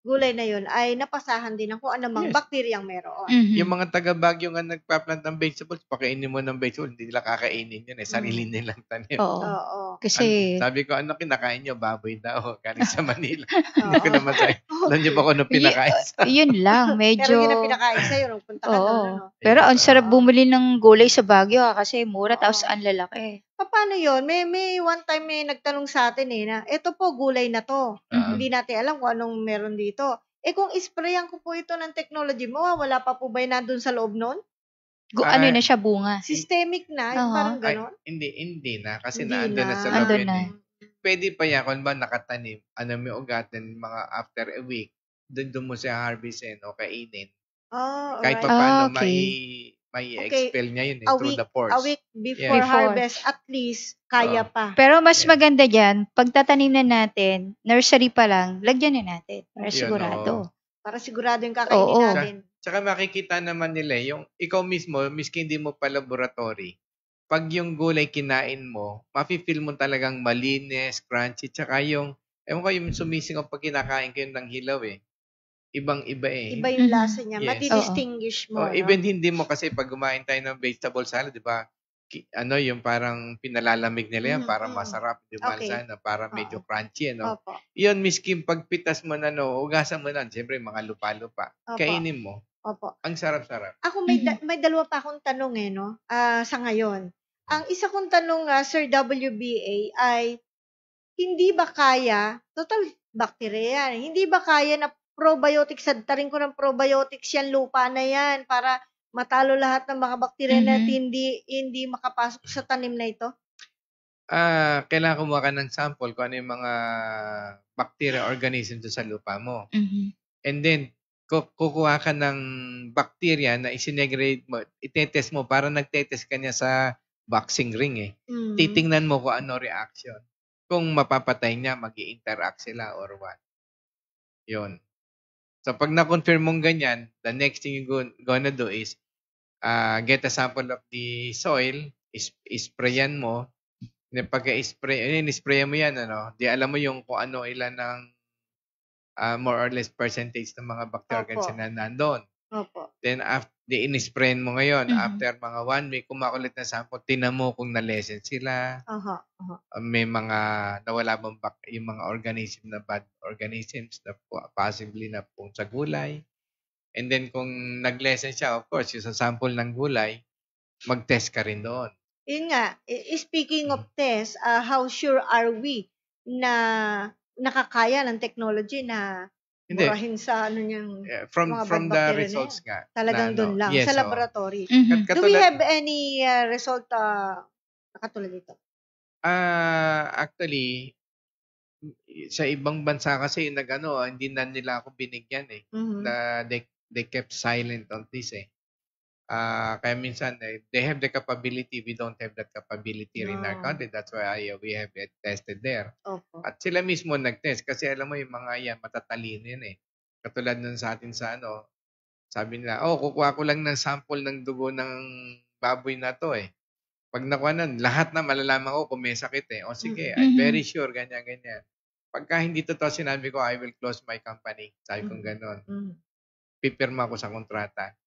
gulay na yun ay napasahan din ng kung anumang bakteriyang meron. Yung mga taga-Baguio nga nagpa-plant ng vegetables, pakainin mo ng vegetables, hindi nila kakainin yun sarili nilang tanim. Oo. Kasi sabi ko, kinakain nyo? Baboy daw, galing sa Manila. Hindi ko naman sa'yo. Alam niyo ba kung ano pinakain sa yun lang, medyo Pero yun ang pinakain sa'yo nung punta ka doon. Pero ang sarap bumili ng gulay sa Baguio kasi mura tapos ang lalaki. Paano yun? May one time may nagtanong sa atin na ito po gulay na to. Hindi natin alam kung anong meron dito. Kung isprayan ko po ito ng technology, mawawala pa po ba yun nandun sa loob nun? Ano na siya, bunga? Systemic na, yung parang gano'n? Hindi na, kasi Hindi nandun na sa loob. Andun na. Pwede pa yan, kung ba nakatanim, may ugatin, mga after a week, doon mo siya harvestin o kainin. Kahit pa paano, may expel niya yun through the pores. A week before harvest, at least, kaya pa. Pero mas maganda dyan, pagtatanim na natin, nursery pa lang, lagyan na natin. Para sigurado. Para sigurado yung kakainin natin. Tsaka makikita naman nila, yung ikaw mismo, miski hindi mo pa laboratory, pag yung gulay kinain mo, mafe-feel mo talagang malinis, crunchy, tsaka yung sumising pag kinakain kayo ng hilaw ibang-iba Iba yung lasa niya. Mati-distinguish mo. Even hindi mo kasi pag kumain tayo ng vegetable salad, di ba? Yung parang pinalalamig nila yan para masarap, di ba? Para medyo crunchy, Yun, miskin pagpitas mo na, ugasan mo na, siyempre mga lupa-lupa. Kainin mo. Ang sarap-sarap. Ako, may dalawa pa akong tanong sa ngayon. Ang isa kong tanong, Sir WBA, ay hindi ba kaya, total bacteria yan, hindi ba kaya na probiotics, sadtarin ko ng probiotics yan, lupa na yan, para matalo lahat ng mga bakterya na hindi makapasok sa tanim na ito? Kailangan kumuha ka ng sample kung ano yung mga bacteria organism sa lupa mo. And then, kukuha ka ng bacteria na isinegregate mo, itetest mo, para nagtetest ka niya sa boxing ring Titingnan mo kung ano reaction. Kung mapapatay niya, mag-i-interact sila or what. Yun. So, pag na-confirm mong ganyan, the next thing you're gonna do is get a sample of the soil, isprayan mo. Pagka-isprayan mo yan, di alam mo yung kung ano ilan ng more or less percentage ng mga bacteria na nandun. Then, in-sprayan mo ngayon, after mga 1 week, kumakulit na sample, tinan mo kung na-lessen sila. May mga nawala bang yung mga organism na bad organisms na possibly na pong sa gulay. And then, kung nag-lessen siya, of course, yung sa sample ng gulay, mag-test ka rin doon. Yun nga, speaking of test, how sure are we na nakakaya ng technology na murahin sa niyang from the results nga. Talagang doon lang, sa laboratory. Do we have any result na katulad dito? Actually, sa ibang bansa kasi hindi na nila ako binigyan na they kept silent on this kaya minsan they have the capability, we don't have that capability in our country. That's why we have it tested there. At sila mismo nag-test kasi alam mo yung mga yan matatalino yan katulad nun sa atin sa sabi nila, kukuha ko lang ng sample ng dugo ng baboy na to pag nakuha nun, lahat na malalaman ko kung may sakit sige, I'm very sure ganyan. Pagka hindi totoo sinabi ko, I will close my company. Sabi ko gano'n. Pipirma ko sa kontrata.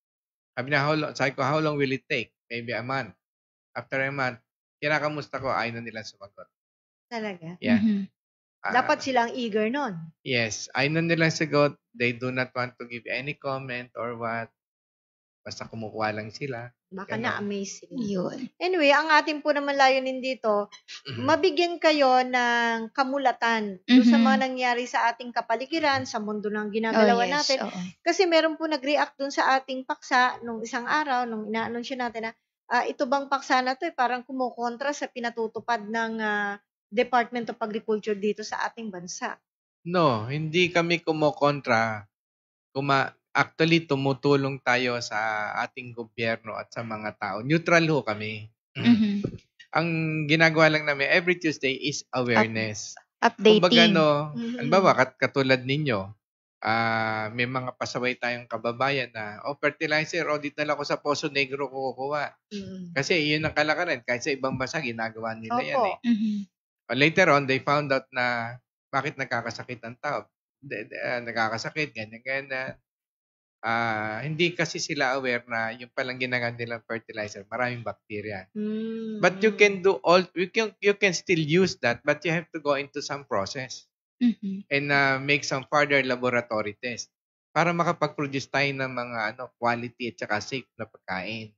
Sabi ko, how long will it take? Maybe a month. After a month, kinakamusta ko, ayaw na nila sumagot. Talaga? Yeah. Dapat silang eager nun. Yes. I know nila sagot, they do not want to give any comment or what. Basta kumukuha lang sila. Baka Ganon. na-amaze sila. Yun. Anyway, ang ating po naman layunin dito, mabigyan kayo ng kamulatan doon sa mga nangyari sa ating kapaligiran, sa mundo ng ginagalawan natin. Kasi meron po nag-react doon sa ating paksa nung isang araw, nung ina-anunsyo natin na ito bang paksa na to parang kumukontra sa pinatutupad ng Department of Agriculture dito sa ating bansa. No, hindi kami kumukontra. Actually, tumutulong tayo sa ating gobyerno at sa mga tao. Neutral ho kami. Ang ginagawa lang namin every Tuesday is awareness. Updating. Kumbaga, halimbawa, katulad ninyo, may mga pasaway tayong kababayan na, fertilizer, dito na lang ako sa Poso Negro kukuha. Kasi yun ang kalakaran. Kahit sa ibang bansa, ginagawa nila yan eh. Later on, they found out na bakit nagkakasakit ang tao. Nagkakasakit, ganyan. Hindi kasi sila aware na yung palang ginagamit nilang fertilizer, maraming bacteria. But you can do you can still use that, but you have to go into some process and make some further laboratory test para makapag-produce tayo ng mga quality at saka safe na pagkain.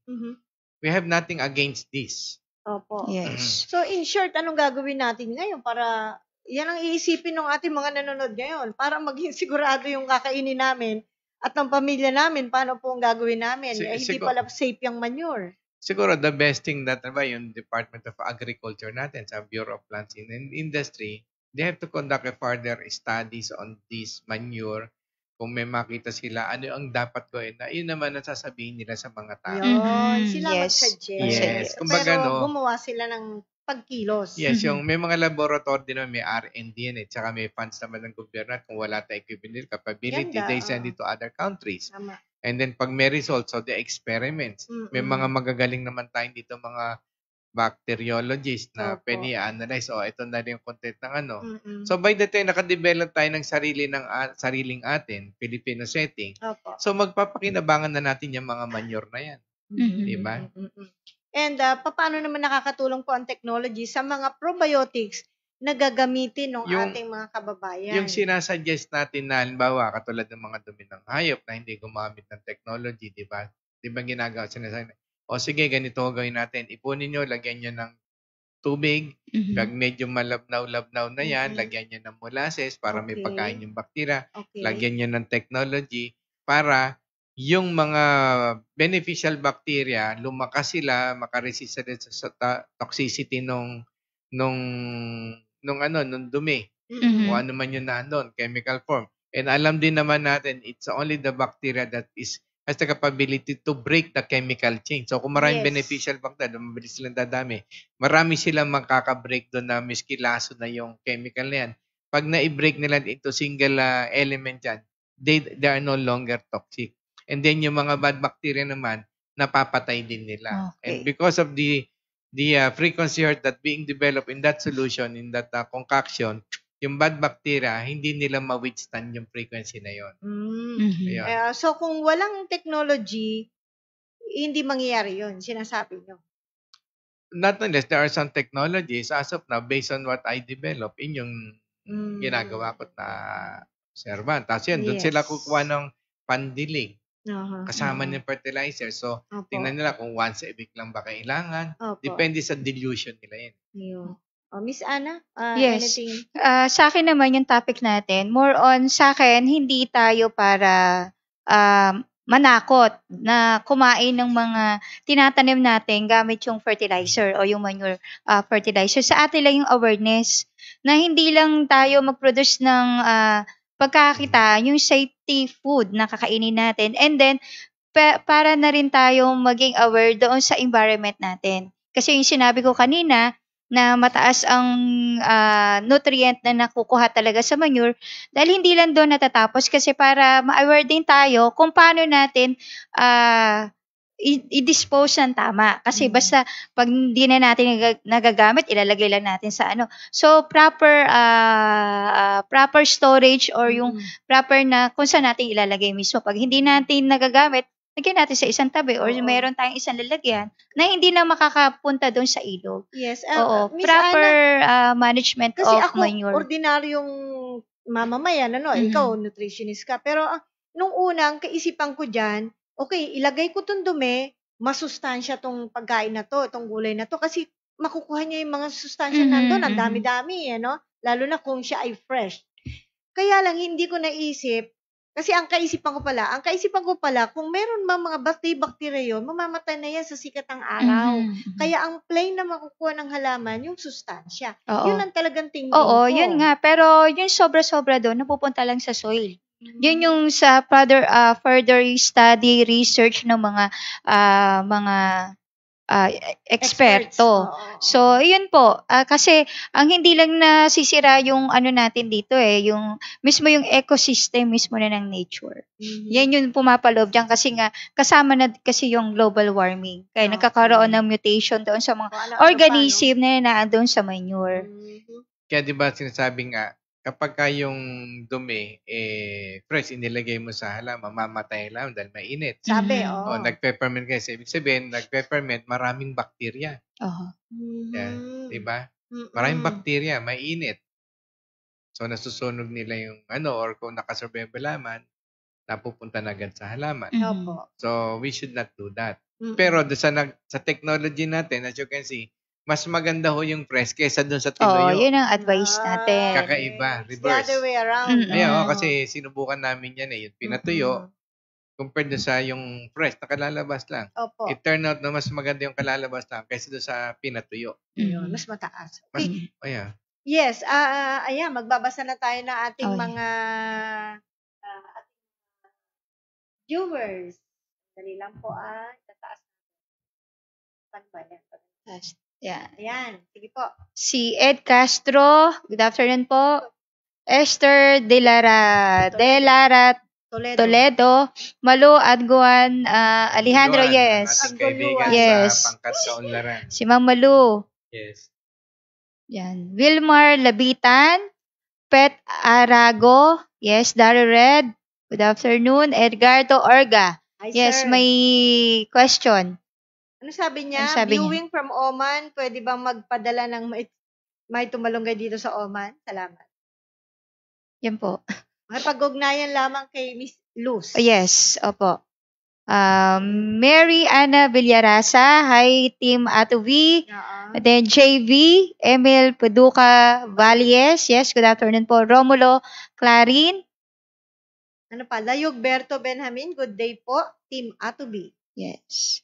We have nothing against this. Opo. Yes. So in short, anong gagawin natin ngayon para yan ang iisipin ng ating mga nanonood ngayon para maging sigurado yung kakainin namin at ng pamilya namin, paano po ang gagawin namin? Hindi pala safe yung manure. Siguro the best thing that yung Department of Agriculture natin sa Bureau of Plants and Industry, they have to conduct a further studies on this manure. Kung may makita sila, ano ang dapat gawin na yun naman ang sasabihin nila sa mga tao. Yun, sila mag-suggest. Yes. Kumbaga, pero gumawa sila ng pagkilos. Yes, yung may mga laboratory din naman, may R&D yan tsaka may funds naman ng gobyerno at kung wala tayong equivalent capability, they send it to other countries. Tama. And then pag may results, so the experiments. May mga magagaling naman tayong dito, mga bacteriologists na pwede i-analyze. Ito na rin yung content ng So by the time nakadevelop tayo ng sariling atin, Filipino setting, so magpapakinabangan na natin yung mga manure na yan. Diba? And paano naman nakakatulong po ang technology sa mga probiotics na gagamitin ng ating mga kababayan? Yung sinasuggest natin na halimbawa katulad ng mga dumi ng hayop na hindi gumamit ng technology, di ba? Di ba ginagawa? Sinasabi, sige, ganito gawin natin. Ipunin nyo, lagyan nyo ng tubig. Pag medyo malabnaw-labnaw na yan, lagyan nyo ng molasses para may pagkain yung bakterya. Lagyan nyo ng technology para yung mga beneficial bacteria, lumakas sila, makaresist sa toxicity nung dumi. O ano man yun na chemical form. And alam din naman natin, it's only the bacteria that has the capability to break the chemical chain. So kung maraming beneficial bacteria, mabilis silang dadami. Marami silang makaka-break doon na miski laso na yung chemical na yan. Pag na-break nila into single element yan, they are no longer toxic. And then yung mga bad bacteria naman, napapatay din nila. And because of the frequency that being developed in that solution, in that concoction, yung bad bacteria, hindi nila ma-withstand yung frequency na yon. So kung walang technology, hindi mangyayari yon, sinasabi nyo? Not unless there are some technologies, as of now, based on what I develop, yung ginagawa ko na servan. Tapos yun, doon sila kukuha ng pandilig. Kasama ng fertilizer. So, tingnan nila kung once a week lang ba kailangan. Depende sa dilution nila yun. Miss Ana? Yes. Anything? Sa akin naman yung topic natin, more on sa akin, hindi tayo para manakot na kumain ng mga tinatanim natin gamit yung fertilizer o yung manure fertilizer. Sa atin lang yung awareness na hindi lang tayo mag-produce ng pagkakita, yung safety food na kakainin natin. And then, para na rin tayong maging aware doon sa environment natin. Kasi yung sinabi ko kanina, na mataas ang nutrient na nakukuha talaga sa manure, dahil hindi lang doon natatapos kasi para ma-aware din tayo kung paano natin i-dispose ng tama. Kasi basta pag hindi na natin nagagamit, ilalagay lang natin sa So, proper storage or yung proper na kung saan natin ilalagay mismo. Pag hindi natin nagagamit, lagyan natin sa isang tabi or Oo. meron tayong isang lalagyan na hindi na makakapunta doon sa ilog. Yes. Oo, Miss proper Ana, management kasi of ako, manure. ordinaryong mamamayan, ikaw, nutritionist ka. Pero nung unang kaisipan ko dyan, okay, ilagay ko tong dumi, masustansya tong pagkain na to, itong gulay na to, kasi makukuha niya yung mga sustansya nandun, ang dami-dami, lalo na kung siya ay fresh. Kaya lang, hindi ko naisip, kasi ang kaisipan ko pala, kung meron mga bakterya yun, mamamatay na yan sa sikat ng araw. Kaya ang plain na makukuha ng halaman, yung sustansya. Oo. Yun ang talagang thinking ko. Oo, yun nga. Pero yung sobra-sobra doon, napupunta lang sa soil. Yun yung sa further study, research ng mga eksperto. So, yun po. Kasi, ang hindi lang nasisira yung ano natin dito yung mismo yung ecosystem mismo na ng nature. Yan yung pumapaloob dyan kasi nga, kasama na kasi yung global warming. Kaya nagkakaroon ng mutation doon sa mga organism na naandun sa manure. Kaya di ba sinasabi nga, kapag yung dumi, fresh, inilagay mo sa halaman, mamamatay lang dahil mainit. Sabi, O, nagpe-ferment kasi. Ibig sabihin, nagpe-ferment, maraming bakterya. Mm-hmm. Di ba? Maraming bakterya, mainit. So, nasusunog nila yung or kung nakasurvive halaman, napupunta na agad sa halaman. So, we should not do that. Pero sa technology natin, as you can see, mas maganda ho yung fresh kaysa dun sa tinuyo. Yun ang advice natin. Kakaiba, reverse. The other way around. Kasi sinubukan namin yan yung pinatuyo, compared dun sa yung fresh na kalalabas lang. Opo. It turned out na mas maganda yung kalalabas lang kaysa dun sa pinatuyo. Mas mataas. Yes. Ayan, magbabasa na tayo ng ating mga viewers. Dali lang po tataas. Yeah. Ayan, sige po. Si Ed Castro, good afternoon po. Esther De Lara Toledo, Malu Adguan, Alejandro, yes. Kaibigan yes. sa Pangkat Kaunlaran. Si Ma'am Malu. Yes. Yan. Wilmar Labitan, Pet Arago, yes. Dari Red, good afternoon. Edgardo Orga. Hi, yes, sir. may question. Ano sabi niya? Viewing from Oman, pwede bang magpadala ng may tumalunggay dito sa Oman? Salamat. Yan po. May pag-ugnayan lamang kay Miss Luz. Yes, opo. Mary Ana Villarasa, hi Team Atuvi. Then JV, Emil Paduca Valles, yes, good afternoon po. Romulo Clarin. Ano pa? Layog Berto Benjamin, good day po. Team Atuvi. Yes.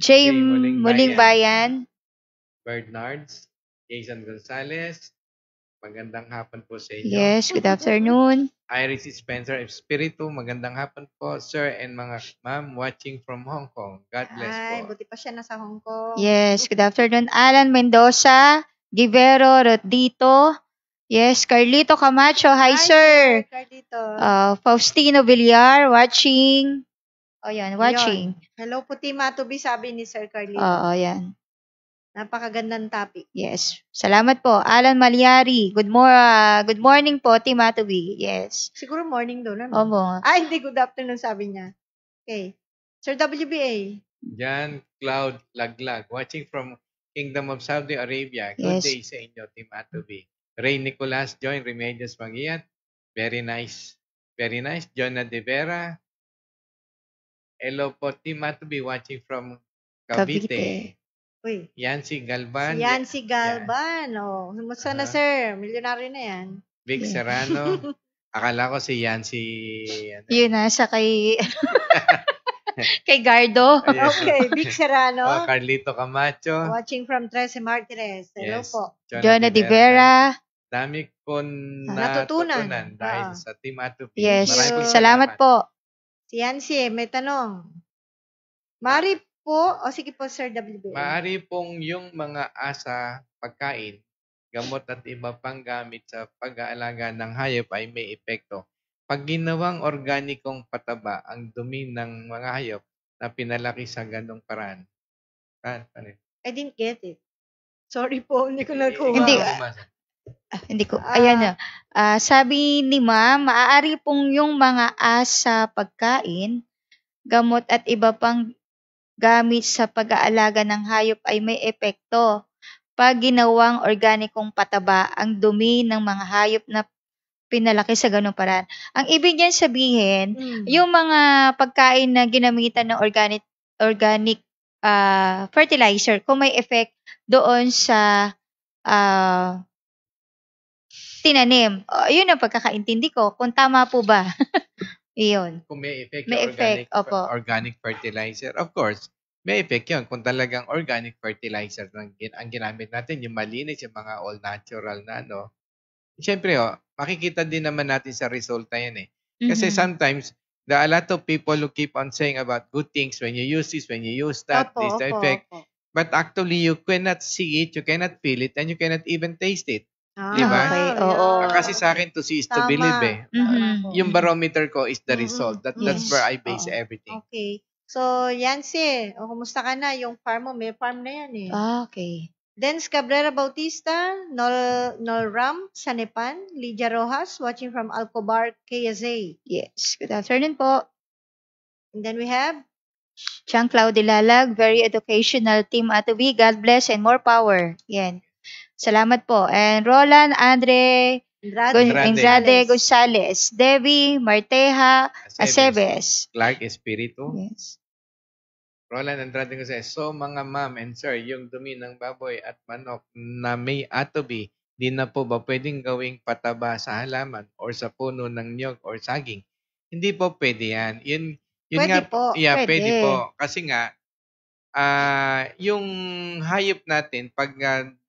Jay Muling Bayan. Bernards, Jason Gonzalez, magandang hapon po sa inyo. Yes, good afternoon. Iris Spencer Espiritu, magandang hapon po, sir and mga ma'am watching from Hong Kong. God bless po. Ay, buti pa siya nasa Hong Kong. Yes, good afternoon. Alan Mendoza, Givero Rodito. Yes, Carlito Camacho, hi sir. Carlito. Faustino Villar, watching. Yan, watching. Hello po, Team Atubi, sabi ni Sir Carlito. Yan. Napakagandang topic. Yes. Salamat po. Alan Malyari, good morning po, Team Atubi. Yes. Siguro morning doon, hindi, good afternoon, sabi niya. Okay. Sir WBA. Jan Cloud Laglag, watching from Kingdom of Saudi Arabia. Good day sa inyo, Team Atubi. Ray Nicolas, join Remedios Magiat. Very nice. Very nice. Jonah De Vera. Hello po, Team Atubi, watching from Cavite. Uy. Yancy Galban. Si Yancy Galban. Kumusta na, sir? Milyonaryo na yan. Vic Serrano. Akala ko si Yancy. Yun, nasa kay... kay Gardo. Okay, Vic Serrano. Carlito Camacho. Watching from Trece Martires. Hello po. Jonah De Vera. Dami ko natutunan dahil sa Team Atubi. Yes. Salamat po. Si Yancy, may tanong. Mari po, sige po, Sir WBA. Maari pong yung mga asa, pagkain, gamot at iba pang gamit sa pag-aalaga ng hayop ay may epekto. Pag ginawang organikong pataba ang dumi ng mga hayop na pinalaki sa ganong paraan. I didn't get it. Sorry po, hindi ko nakuha. Hindi ko. Ayan na. Sabi ni Ma'am, maaari pong yung mga asa pagkain gamot at iba pang gamit sa pag-aalaga ng hayop ay may epekto pag ginawang organikong pataba ang dumi ng mga hayop na pinalaki sa ganung paraan. Ang ibig niyan sabihin, yung mga pagkain na ginamitan ng organic fertilizer, kung may effect doon sa tinanim. Yun ang pagkakaintindi ko. Kung tama po ba? Iyon. Kung may effect May yung effect, opo. organic fertilizer, of course, may effect yun. Kung talagang organic fertilizer ang ginamit natin, yung malinis, yung mga all natural na ano, siyempre, makikita din naman natin sa resulta yan eh. Kasi sometimes, a lot of people who keep on saying about good things when you use this, when you use that, this the effect. But actually, you cannot see it, you cannot feel it, and you cannot even taste it. Di ba? Okay, oo. Kasi sa akin, to see is to believe eh. Yung barometer ko is the result. That's where I base everything. Okay. So, Yancy, kumusta ka na? Yung farm mo, may farm na yan eh. Okay. Dens Cabrera Bautista, Nolram, Sanepan, Lydia Rojas, watching from Alcobar, KSA. Yes. Good afternoon po. And then we have Chang Claude Lalag, very educational team Atubi. God bless and more power. Yan. Salamat po. And Roland Andre Andrade Gonzales, Debbie Marteja Aceves. Clark Espiritu. Yes. Roland Andrade Gonzales. So mga ma'am and sir, yung dumi ng baboy at manok na may atobi, di na po ba pwedeng gawing pataba sa halaman or sa puno ng niyog or saging? Hindi po pwede yan. Yun pwede nga po. Yeah, pwede po. Kasi nga, yung hayop natin, pag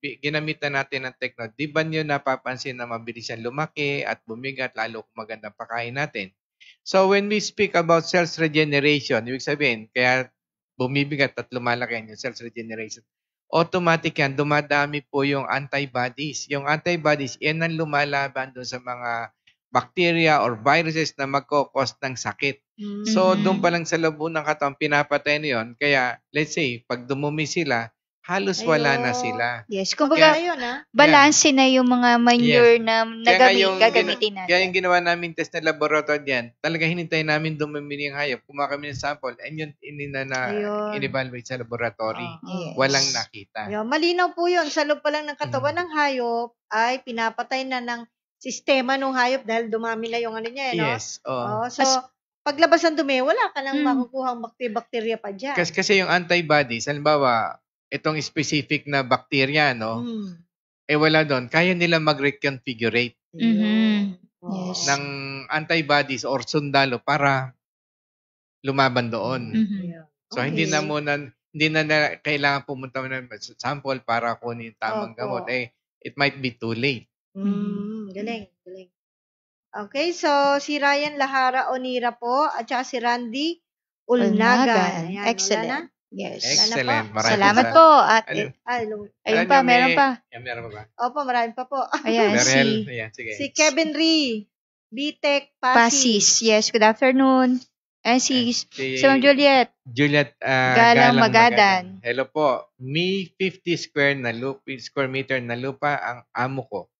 ginamitan natin ng technology, di ba nyo napapansin na mabilis yan lumaki at bumigat, lalo kung magandang pakain natin? So when we speak about cells regeneration, ibig sabihin, kaya bumibigat at lumalaki yung cells regeneration, automatic yan, dumadami po yung antibodies. Yung antibodies, yan ang lumalaban doon sa mga bacteria or viruses na magkakos ng sakit. So, doon pa lang sa loob ng katawan, pinapatay na yun. Kaya, let's say, pag dumumi sila, halos wala na sila. Yes. Kumbaga, balanse na yung mga manure na gagamitin natin. Kaya yung ginawa namin test na laboratory yan, talaga hinintay namin dumumi yung hayop, kumuha kami ng sample, and yun in-evaluate sa laboratory. Yes. Walang nakita. Malinaw po yun. Sa loob pa lang ng katawan ng hayop, ay pinapatay na ng sistema ng hayop dahil dumami na yung ano niya, no? Yes. So, paglabas ng dumi, wala ka nang makukuhang bacteria pa dyan. Kasi yung antibodies, halimbawa, itong specific na bacteria, no? Wala doon. Kaya nila mag-reconfigurate Yes. ng antibodies or sundalo para lumaban doon. So, hindi na kailangan pumunta ng sample para kunin tamang gamot. It might be too late. Galing. Okay, so si Ryan Lahara Onira po at saka si Randy Ulnaga. Ayan, excellent. Yes. Excellent. Salamat po. At ayun pa, meron pa. Meron pa ba? Opo, marami pa po. Ayan, sige. Si Kevin Ree, BTech Pasis. Yes, good afternoon. And si Ma'am Juliet. Galang Magadan. Hello po. Me 50 square meter na lupa ang amo ko.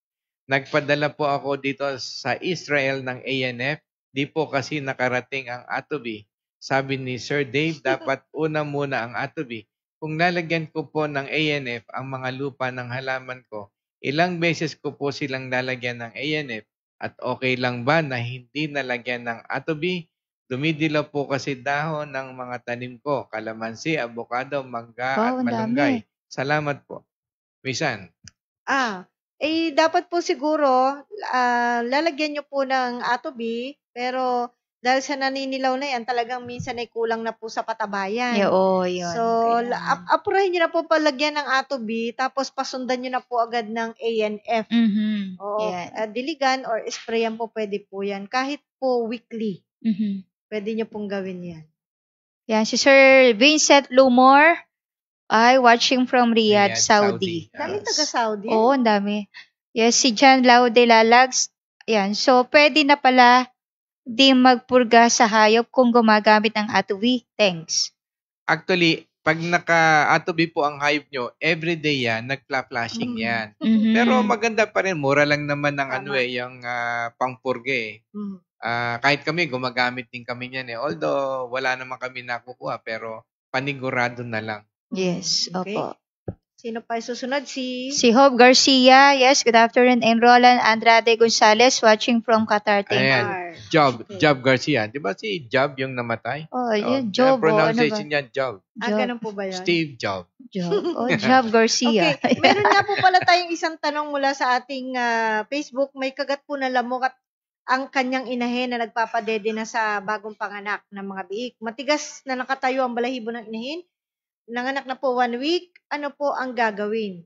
Nagpadala po ako dito sa Israel ng ANF. Di po kasi nakarating ang atobi. Sabi ni Sir Dave, dapat una muna ang atobi. Kung lalagyan ko po ng ANF ang mga lupa ng halaman ko, ilang beses ko po silang lalagyan ng ANF at okay lang ba na hindi nalagyan ng atobi? Dumidilaw po kasi dahon ng mga tanim ko, kalamansi, abokado, mangga at malunggay. Salamat po. Misan. Dapat po siguro, lalagyan nyo po ng atobi, pero dahil sa naninilaw na yan, talagang minsan ay kulang na po sa patabayan. Yun. So, apurahin nyo na po palagyan ng atobi, tapos pasundan nyo na po agad ng ANF. Diligan or sprayan po, pwede po yan. Kahit po weekly, pwede nyo pong gawin yan. Yan, si Sir Vincent Lumor, ay watching from Riyadh, Saudi. Dami taga-Saudi. Oo, ang dami. Yes, si John Laude Lalags. Yan. So, pwede na pala di magpurga sa hayop kung gumagamit ng atobi. Thanks. Actually, pag naka-atobi po ang hayop nyo, everyday yan, nagpla-flashing yan. Pero maganda pa rin, mura lang naman ng yung pangpurga eh. Kahit kami, gumagamit din kami niyan eh. Although, wala naman kami nakukuha, pero panigurado na lang. Yes, Okay. opo. Sino pa yung susunod? Si Hope Garcia. Yes, good afternoon. And Roland Andrade Gonzalez watching from Qatar. Thank you. Ayan. Job Garcia. Di ba si Job yung namatay? Oh, yun. Job. Pronunciation Ano ba? niya, Job. ganun po ba yun? Steve Job. Job. Job Garcia. Okay. Meron nga po pala tayong isang tanong mula sa ating Facebook. May kagat po na lamok at ang kanyang inahin na nagpapadede na sa bagong panganak ng mga biik. Matigas na nakatayo ang balahibo ng inahin. Nanganak na po 1 week. Ano po ang gagawin?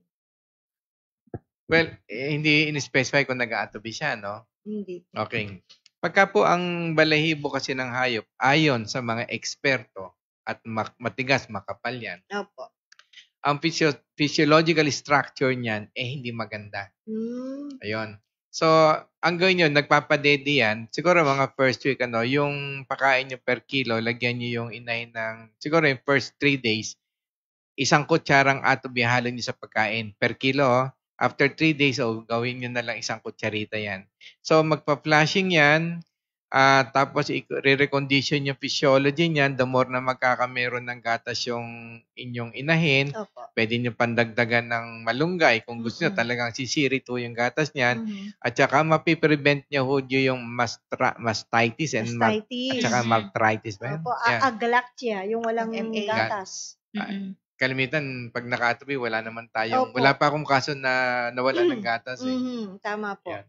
Well, hindi in-specify kung nag-aatobi siya, no? Hindi. Okay. Pagka po ang balahibo kasi ng hayop, ayon sa mga eksperto at matigas, makapal yan, Opo. ang physiological structure niyan hindi maganda. Ayun. So, ang gawin nyo, nagpapadede yan, siguro mga first week, yung pakain nyo per kilo, lagyan nyo yung inay ng, siguro yung first 3 days, 1 kutsarang atobi halo nyo sa pagkain per kilo. After 3 days, gawin nyo na lang 1 kutsarita yan. So, magpa-flushing yan, tapos i-recondition yung physiology niyan. The more na magkakameron ng gatas yung inyong inahin, Opo. pwede nyo pandagdagan ng malunggay. Kung gusto nyo, talagang sisirito yung gatas niyan. At saka mapiprevent nyo yung mastitis and at saka maltritis. Opo, agalactia, yung walang gatas. Kalimitan, pag nakaatubi, wala naman tayong, Opo. wala pa akong kaso na nawala ng gatas. Tama po. Yan.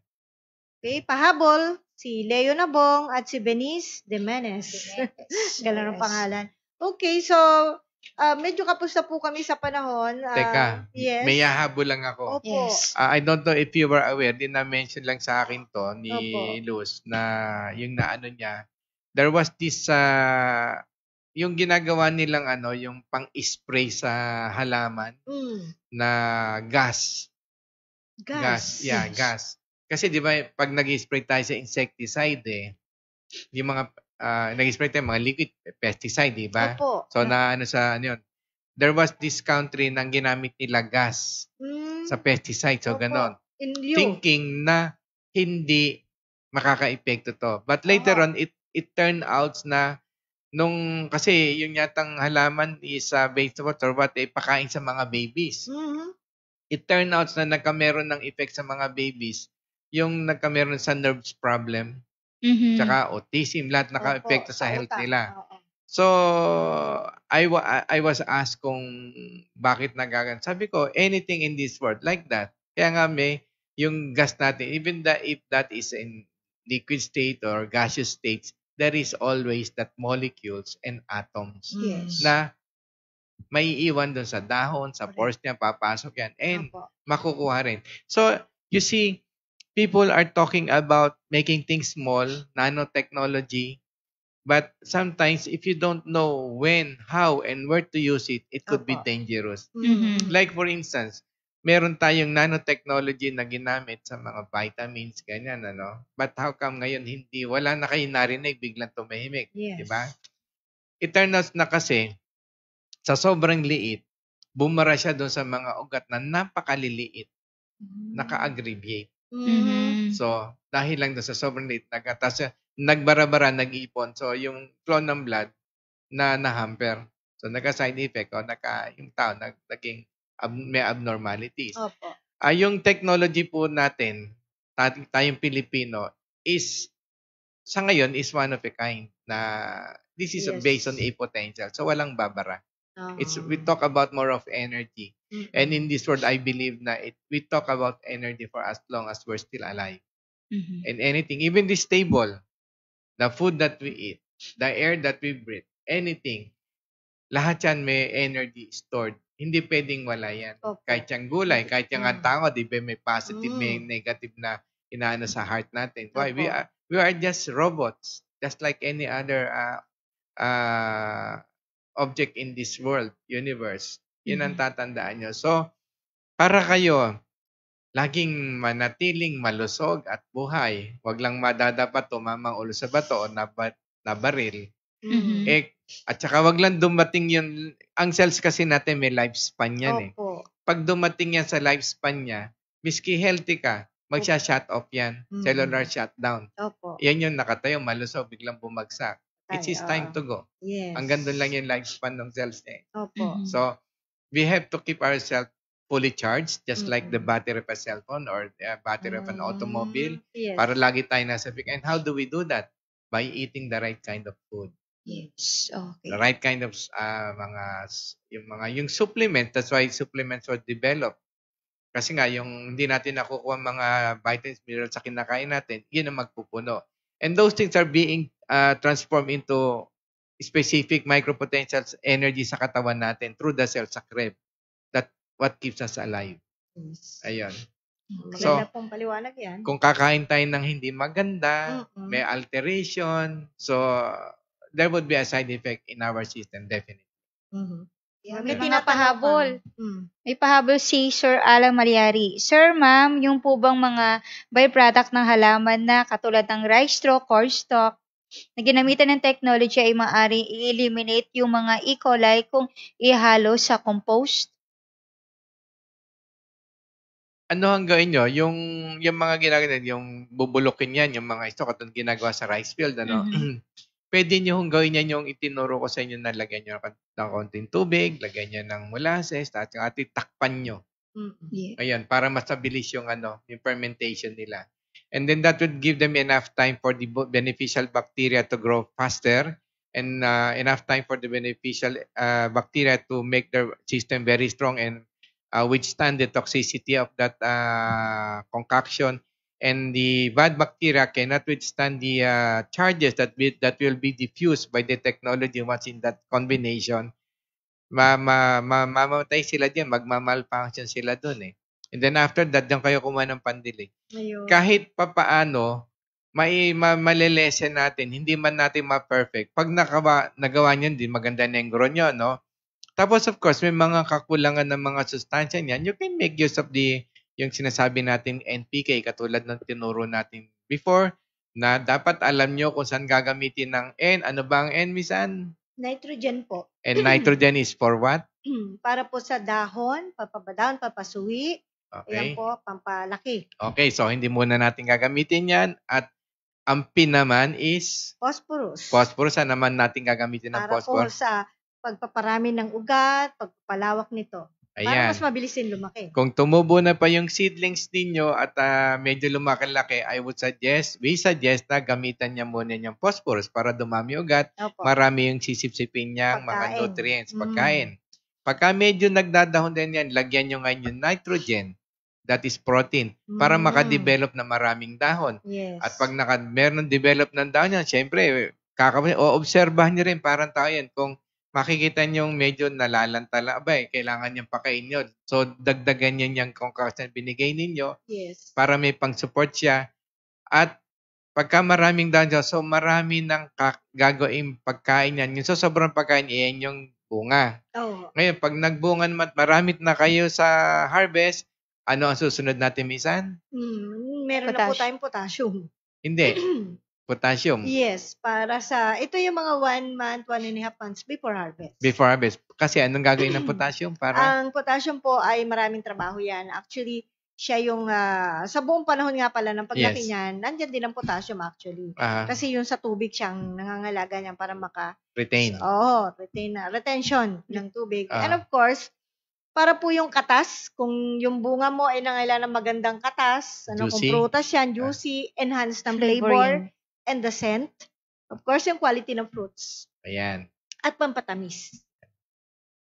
Okay, pahabol, si Leo Nabong at si Benice Demenes. Galang ang pangalan. Okay, so, medyo kapos na po kami sa panahon. Teka, yes. may hahabol lang ako. Opo. Yes. I don't know if you were aware, din na-mention lang sa akin to ni Opo. Luz na yung naano niya, there was this, yung ginagawa nilang yung pang-spray sa halaman na gas. Gas. Yeah, gas. Kasi di ba pag nag-spray tayo sa insecticide yung mga nag-spray tayo mga liquid pesticide, di ba? Opo. So yun. There was this country nang ginamit nila gas sa pesticide. So Opo. ganon. In lieu. Thinking na hindi makaka-epekto to. But later on, it turned out na kasi yung yatang halaman is vegetable or what, pakain sa mga babies. It turned out na nagkameron ng effect sa mga babies, yung nagkameron sa nerves problem, tsaka autism, lahat naka-epekto sa health nila. So, I was asked kung bakit nagagan. Sabi ko, anything in this world like that. Kaya nga yung gas natin, even if that is in liquid state or gaseous states, there is always that molecules and atoms na may iwan doon sa dahon, sa pores niya, papasok yan, and makukuha rin. So, you see, people are talking about making things small, nanotechnology, but sometimes if you don't know when, how, and where to use it, it could be dangerous. Like for instance, meron tayong nanotechnology na ginamit sa mga vitamins, ganyan, But how come ngayon wala na kayo narinig, biglang tumahimik, Yes. di ba? It turns out na kasi, sa sobrang liit, bumara siya doon sa mga ugat na napakaliliit, naka-aggravate. So, dahil lang doon sa sobrang liit, nagbara-bara, nag-ipon. So, yung flow ng blood na hamper. So, nagka-side effect yung tao naging may abnormalities. Opo. Yung technology po natin, tayong Pilipino, is sa ngayon is one of a kind na this is based on a potential. So walang babara. We talk about more of energy. And in this world, I believe na we talk about energy for as long as we're still alive. And anything, even this table, the food that we eat, the air that we breathe, anything, lahat yan may energy stored. Hindi pwedeng wala yan. Kahit yung gulay, kahit yung tao, di ba may positive, may negative na inaano sa heart natin. Why? We are just robots, just like any other object in this world, universe. Yun ang tatandaan nyo. So, para kayo, laging manatiling malusog at buhay. Huwag lang madadapat tumamang ulo sa bato o nabaril. At saka wag lang dumating yun. Ang cells kasi natin may lifespan yan. Pag dumating yan sa lifespan niya, miski healthy ka, magsha-shut off yan. Cellular shutdown. Opo. Yan yung nakatayo, malusog, biglang bumagsak. It is time to go. Yes. Hanggang doon lang yung lifespan ng cells niya. Opo. So, we have to keep ourselves fully charged, just like the battery of a cell phone or the battery of an automobile, para lagi tayo nasa peak. And how do we do that? By eating the right kind of food. Yes. Okay. The right kind of yung supplement. That's why supplements were developed. Kasi nga, yung hindi natin nakukuha mga vitamins, minerals sa kinakain natin, yun ang magpupuno. And those things are being transformed into specific micropotentials energy sa katawan natin through the cell sa Krebs. That what keeps us alive. Yes. Ayun. Maganda pong paliwanag yan. Kung kakain tayo ng hindi maganda, may alteration, so there would be a side effect in our system, definitely. May mga pahabol. May pahabol si Sir Alang Malyari. Sir, ma'am, yung po bang mga byproduct ng halaman na katulad ng rice straw, corn stalk, na ginamitan ng technology ay maaaring i-eliminate yung mga E. coli kung ihalo sa compost? Ano ang gawin nyo? Yung mga ginagawa, yung bubulukin yan, yung mga ito, katulad ginagawa sa rice field, ano? Pwede nyo hong gawin yan yung itinuro ko sa inyo na lagyan nyo ng konting tubig, lagyan nyo ng molasses, at takpan nyo. Ayan, para masabilis yung, yung fermentation nila. And then that would give them enough time for the beneficial bacteria to grow faster and enough time for the beneficial bacteria to make their system very strong and withstand the toxicity of that concoction. And the bad bacteria cannot withstand the charges that will be diffused by the technology once in that combination. Mamatay sila diyan, magma-malfunction sila doon eh. And then after that, diyan kayo kumuha ng pandilig. Ayun. Kahit papaano, malilesen natin, hindi man natin ma-perfect. Pag nagawa niyan, di maganda na yung grow nyo, no? Tapos of course, may mga kakulangan ng mga sustansya niyan. You can make use of yung sinasabi natin NPK, katulad ng tinuro natin before, na dapat alam nyo kung saan gagamitin ng N. Ano ba ang N, Misan? Nitrogen po. And nitrogen is for what? Para po sa dahon, papabadahon, papasuwi. Okay. Ayan po, pampalaki. Okay, so hindi muna natin gagamitin yan. At ang P naman is? Phosphorus. Phosphorus, saan naman natin gagamitin ng phosphorus? Para po sa pagpaparami ng ugat, pagpapalawak nito. Ayan. Para mas mabilisin lumaki. Kung tumubo na pa yung seedlings ninyo at medyo lumaki-laki, we suggest na gamitan niya muna yung phosphorus para dumami ugat. Opo. Marami yung sisipsipin niyang mga nutrients, pagkain. Pagka medyo nagdadahon din yan, lagyan nyo ngayon yung nitrogen, that is protein, para makadevelop na maraming dahon. Yes. At pag meron develop ng dahon yan, syempre, obserbahan nyo rin, parang tao yan, kung makikita nyo medyo nalalantala, kailangan niyang pakain nyo. So, dagdagan nyo niyang concoction binigay ninyo, yes, para may pang-support siya. At pagka maraming dahon siya, so marami ng gagawin pagkain yan. So, sobrang pagkain, iyan yung bunga. Oh. Ngayon, pag nagbungan, marami na kayo sa harvest, ano ang susunod natin, Misan? Meron na po tayong potassium. Hindi. Potassium. Yes, para ito yung mga 1 month, 1.5 months before harvest. Before harvest. Kasi anong gagawin ng potassium? Ang potassium po ay maraming trabaho yan. Actually, siya yung, sa buong panahon nga pala ng paglaki niyan, nandyan din ang potassium actually. Kasi yung sa tubig siyang nangangalaga niyan para retain. Retention ng tubig. And of course, para po yung katas, kung yung bunga mo ay nangailangan ng magandang katas, kung prutas yan, juicy, enhanced ng flavor, and the scent. Of course, yung quality ng fruits. Ayan. At pampatamis.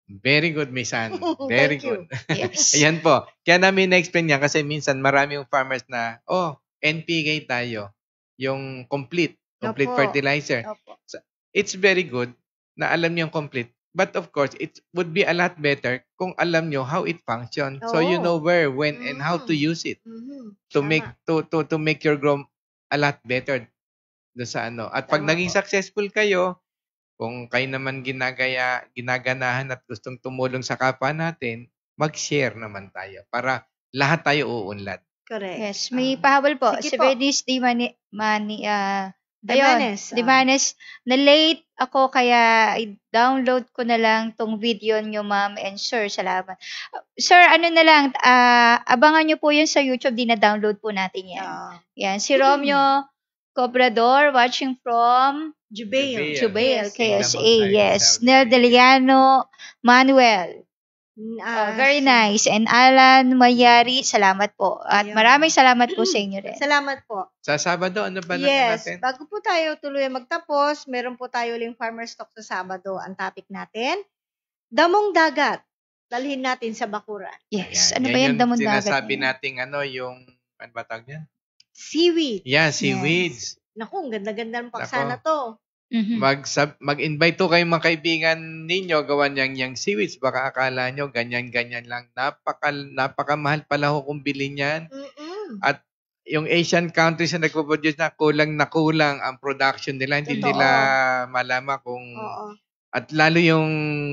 Very good, Miss Anne. Very good. Yes. Ayan po. Kaya namin na-explain yan kasi minsan marami yung farmers na, NPK tayo. Yung complete fertilizer. Opo. So, it's very good na alam niyo yung complete. But of course, it would be a lot better kung alam nyo how it functions. So you know where, when, and how to use it to make your grow a lot better. Do sa ano. At pag naging successful kayo, kung kayo naman ginaganahan at gustong tumulong sa kapwa natin, mag-share naman tayo para lahat tayo uunlad. Correct. Yes, may pahabol po. Si Verdes Di Demanes. Demanes. Na-late ako kaya i-download ko na lang tong video nyo, ma'am and sir. Salamat. Sir, ano na lang, abangan nyo po yun sa YouTube, dina-download po natin yan. Yan, si Romeo Cobrador, watching from Jubail, KSA, yes. Nel Deliano, Manuel. Very nice. And Alan Mayari, salamat po. At maraming salamat po sa inyo rin. Salamat po. Sa Sabado, ano ba Yes, natin? bago po tayo tuloy magtapos, meron po tayo uling Farmer's Talk sa Sabado. Ang topic natin, damong dagat. Dalhin natin sa bakuran. Yes, ano ba yung damong dagat? Sinasabi natin yung, ano ba tawag yan? Seaweed. Yeah, seaweeds. Naku, ang ganda-ganda ng paksa na to. Mag-invite to kayong mga kaibigan ninyo, gawan yang seaweeds. Baka akala nyo, ganyan-ganyan lang. Napakamahal pala ho kung bilhin yan. At yung Asian countries na nagpo-produce na kulang ang production nila. Hindi nila malaman kung... At lalo yung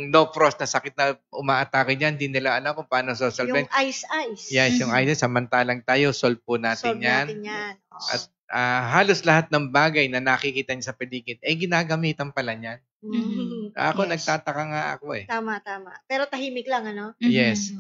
no frost na sakit na umaatake dyan, hindi nila alam kung paano solve. Yung ice. Yes, yung ice. Samantalang tayo, solve po natin yan. At halos lahat ng bagay na nakikita niyo sa paligid, ginagamitan pala niyan. Ako, nagtataka nga ako eh. Tama. Pero tahimik lang, ano? Yes.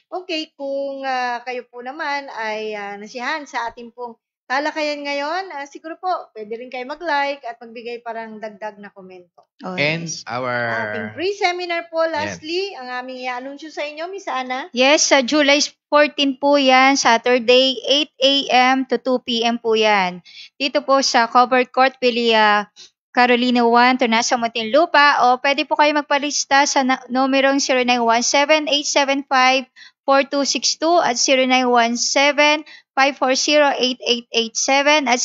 Okay, kung kayo po naman ay nasiyahan sa ating pong talakayan ngayon, siguro po, pwede rin kayo mag-like at magbigay parang dagdag na komento. And ating pre-seminar po, lastly, ang aming i-anunsyo sa inyo, Miss Ana. Yes, sa July 14 po yan, Saturday, 8 a.m. to 2 p.m. po yan. Dito po sa Covered Court, Pilia Carolina 1, Tunasa, Muntinlupa, o pwede po kayo magpalista sa numerong 0917-875-4262 at 0917-540-8887 at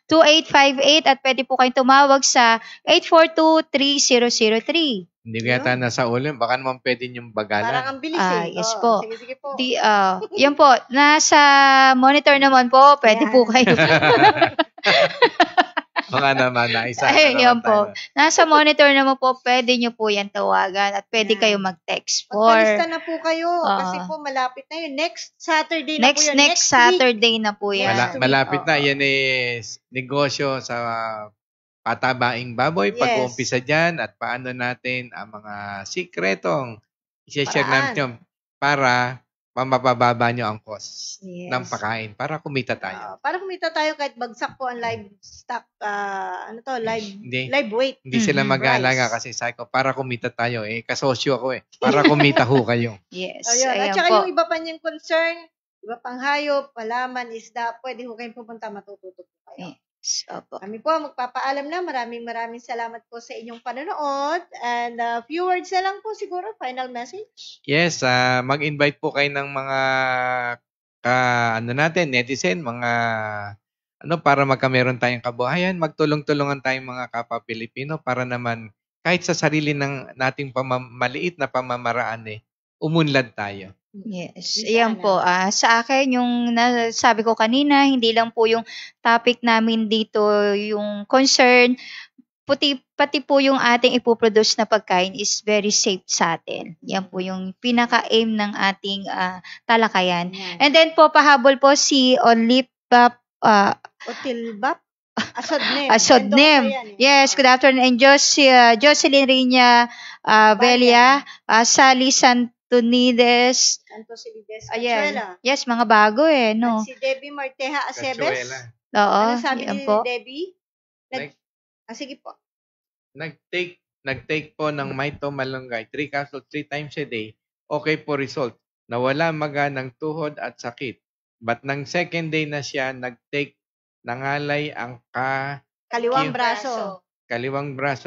0939-917-2858 at pwede po kayong tumawag sa 842-3003. Hindi ko yata nasa ulo, baka naman pwede niyong bagalan. Parang ang bilis eh. Yes po. Sige po. Yan po, nasa monitor naman po, pwede po kayo. Baka naman, naisa. Yan po. Nasa monitor naman po, pwede nyo po yan tawagan at pwede kayo mag-text for... Magpalista na po kayo kasi po malapit na yun. Next Saturday na po yun. Next Saturday na po yan. Malapit na. Yan is negosyo sa patabaing baboy. Pag-uumpisa dyan at paano natin ang mga sikretong i-share natin para mapababa nyo ang cost ng pagkain para kumita tayo. Para kumita tayo kahit bagsak po ang livestock, live weight. Hindi sila mag-aalaga kasi sabi ko, para kumita tayo. Kasosyo ako para kumita ho kayo. Yes. At saka yung iba pa niyang concern, iba pang hayop, palaman, isda, pwede ho kayong pupunta, matututo po kayo. Opo. Kami po magpapaalam na. Maraming salamat po sa inyong panonood. And few words na lang po siguro. Final message. Yes, mag-invite po kayo ng mga netizen, mga para magkameron tayong kabuhayan, magtulong-tulungan tayong mga kapwa Pilipino para naman kahit sa sarili ng nating maliit na pamamaraan umunlad tayo. Yes. Ayan po. Sa akin, yung nasabi ko kanina, hindi lang po yung topic namin dito, yung concern, pati po yung ating ipoproduce na pagkain is very safe sa atin. Yan po yung pinaka-aim ng ating talakayan. And then po, pahabol po si Olipap, Otilbap? Asodnem. Yes, good afternoon. And Jocelyn Rinya Velia, Sally Santonides. Yes, mga bago no? At si Debbie Marteja Acebes. Oo. Ano sabi ni Debbie? Sige po. Nag-take po ng Mito Malunggay 3 capsules 3 times a day. Okay po result. Nawala maga ng tuhod at sakit. But nang second day na siya, nag-take, nangalay ang kaliwang braso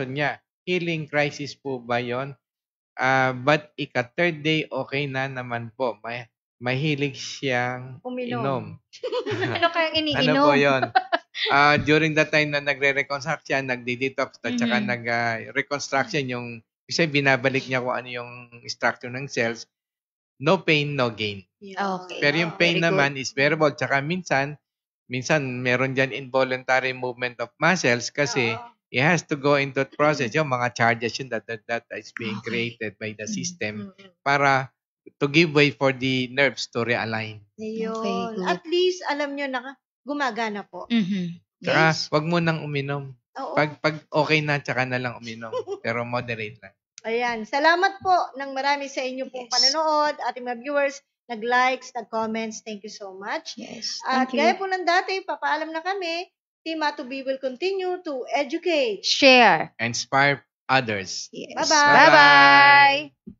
niya. Healing crisis po ba yon? But third day, okay na naman po. Mahilig siyang inom. Ano kayang iniinom? Ano po yun? During that time na nagre-reconstruct siya, nagdi-detox, at saka nag-reconstruction, kasi binabalik niya kung ano yung structure ng cells, no pain, no gain. Okay. Pero yung pain naman is bearable. Tsaka minsan meron dyan involuntary movement of muscles kasi it has to go into the process. Yung mga charges yun that is being created by the system para to give way for the nerves to realign. At least, alam nyo na, gumagana po. Tsaka, Yes. wag mo nang uminom. Oo. Pag okay na, tsaka na lang uminom. Pero moderate lang. Ayan. Salamat po ng marami sa inyo pong Yes. panonood, ating mga viewers, nag-likes, nag-comments. Thank you so much. Yes. At Thank you. gaya po ng dati, papaalam na kami. Team Matubi will continue to educate. Share. Inspire others. Yes. Bye-bye. Bye-bye.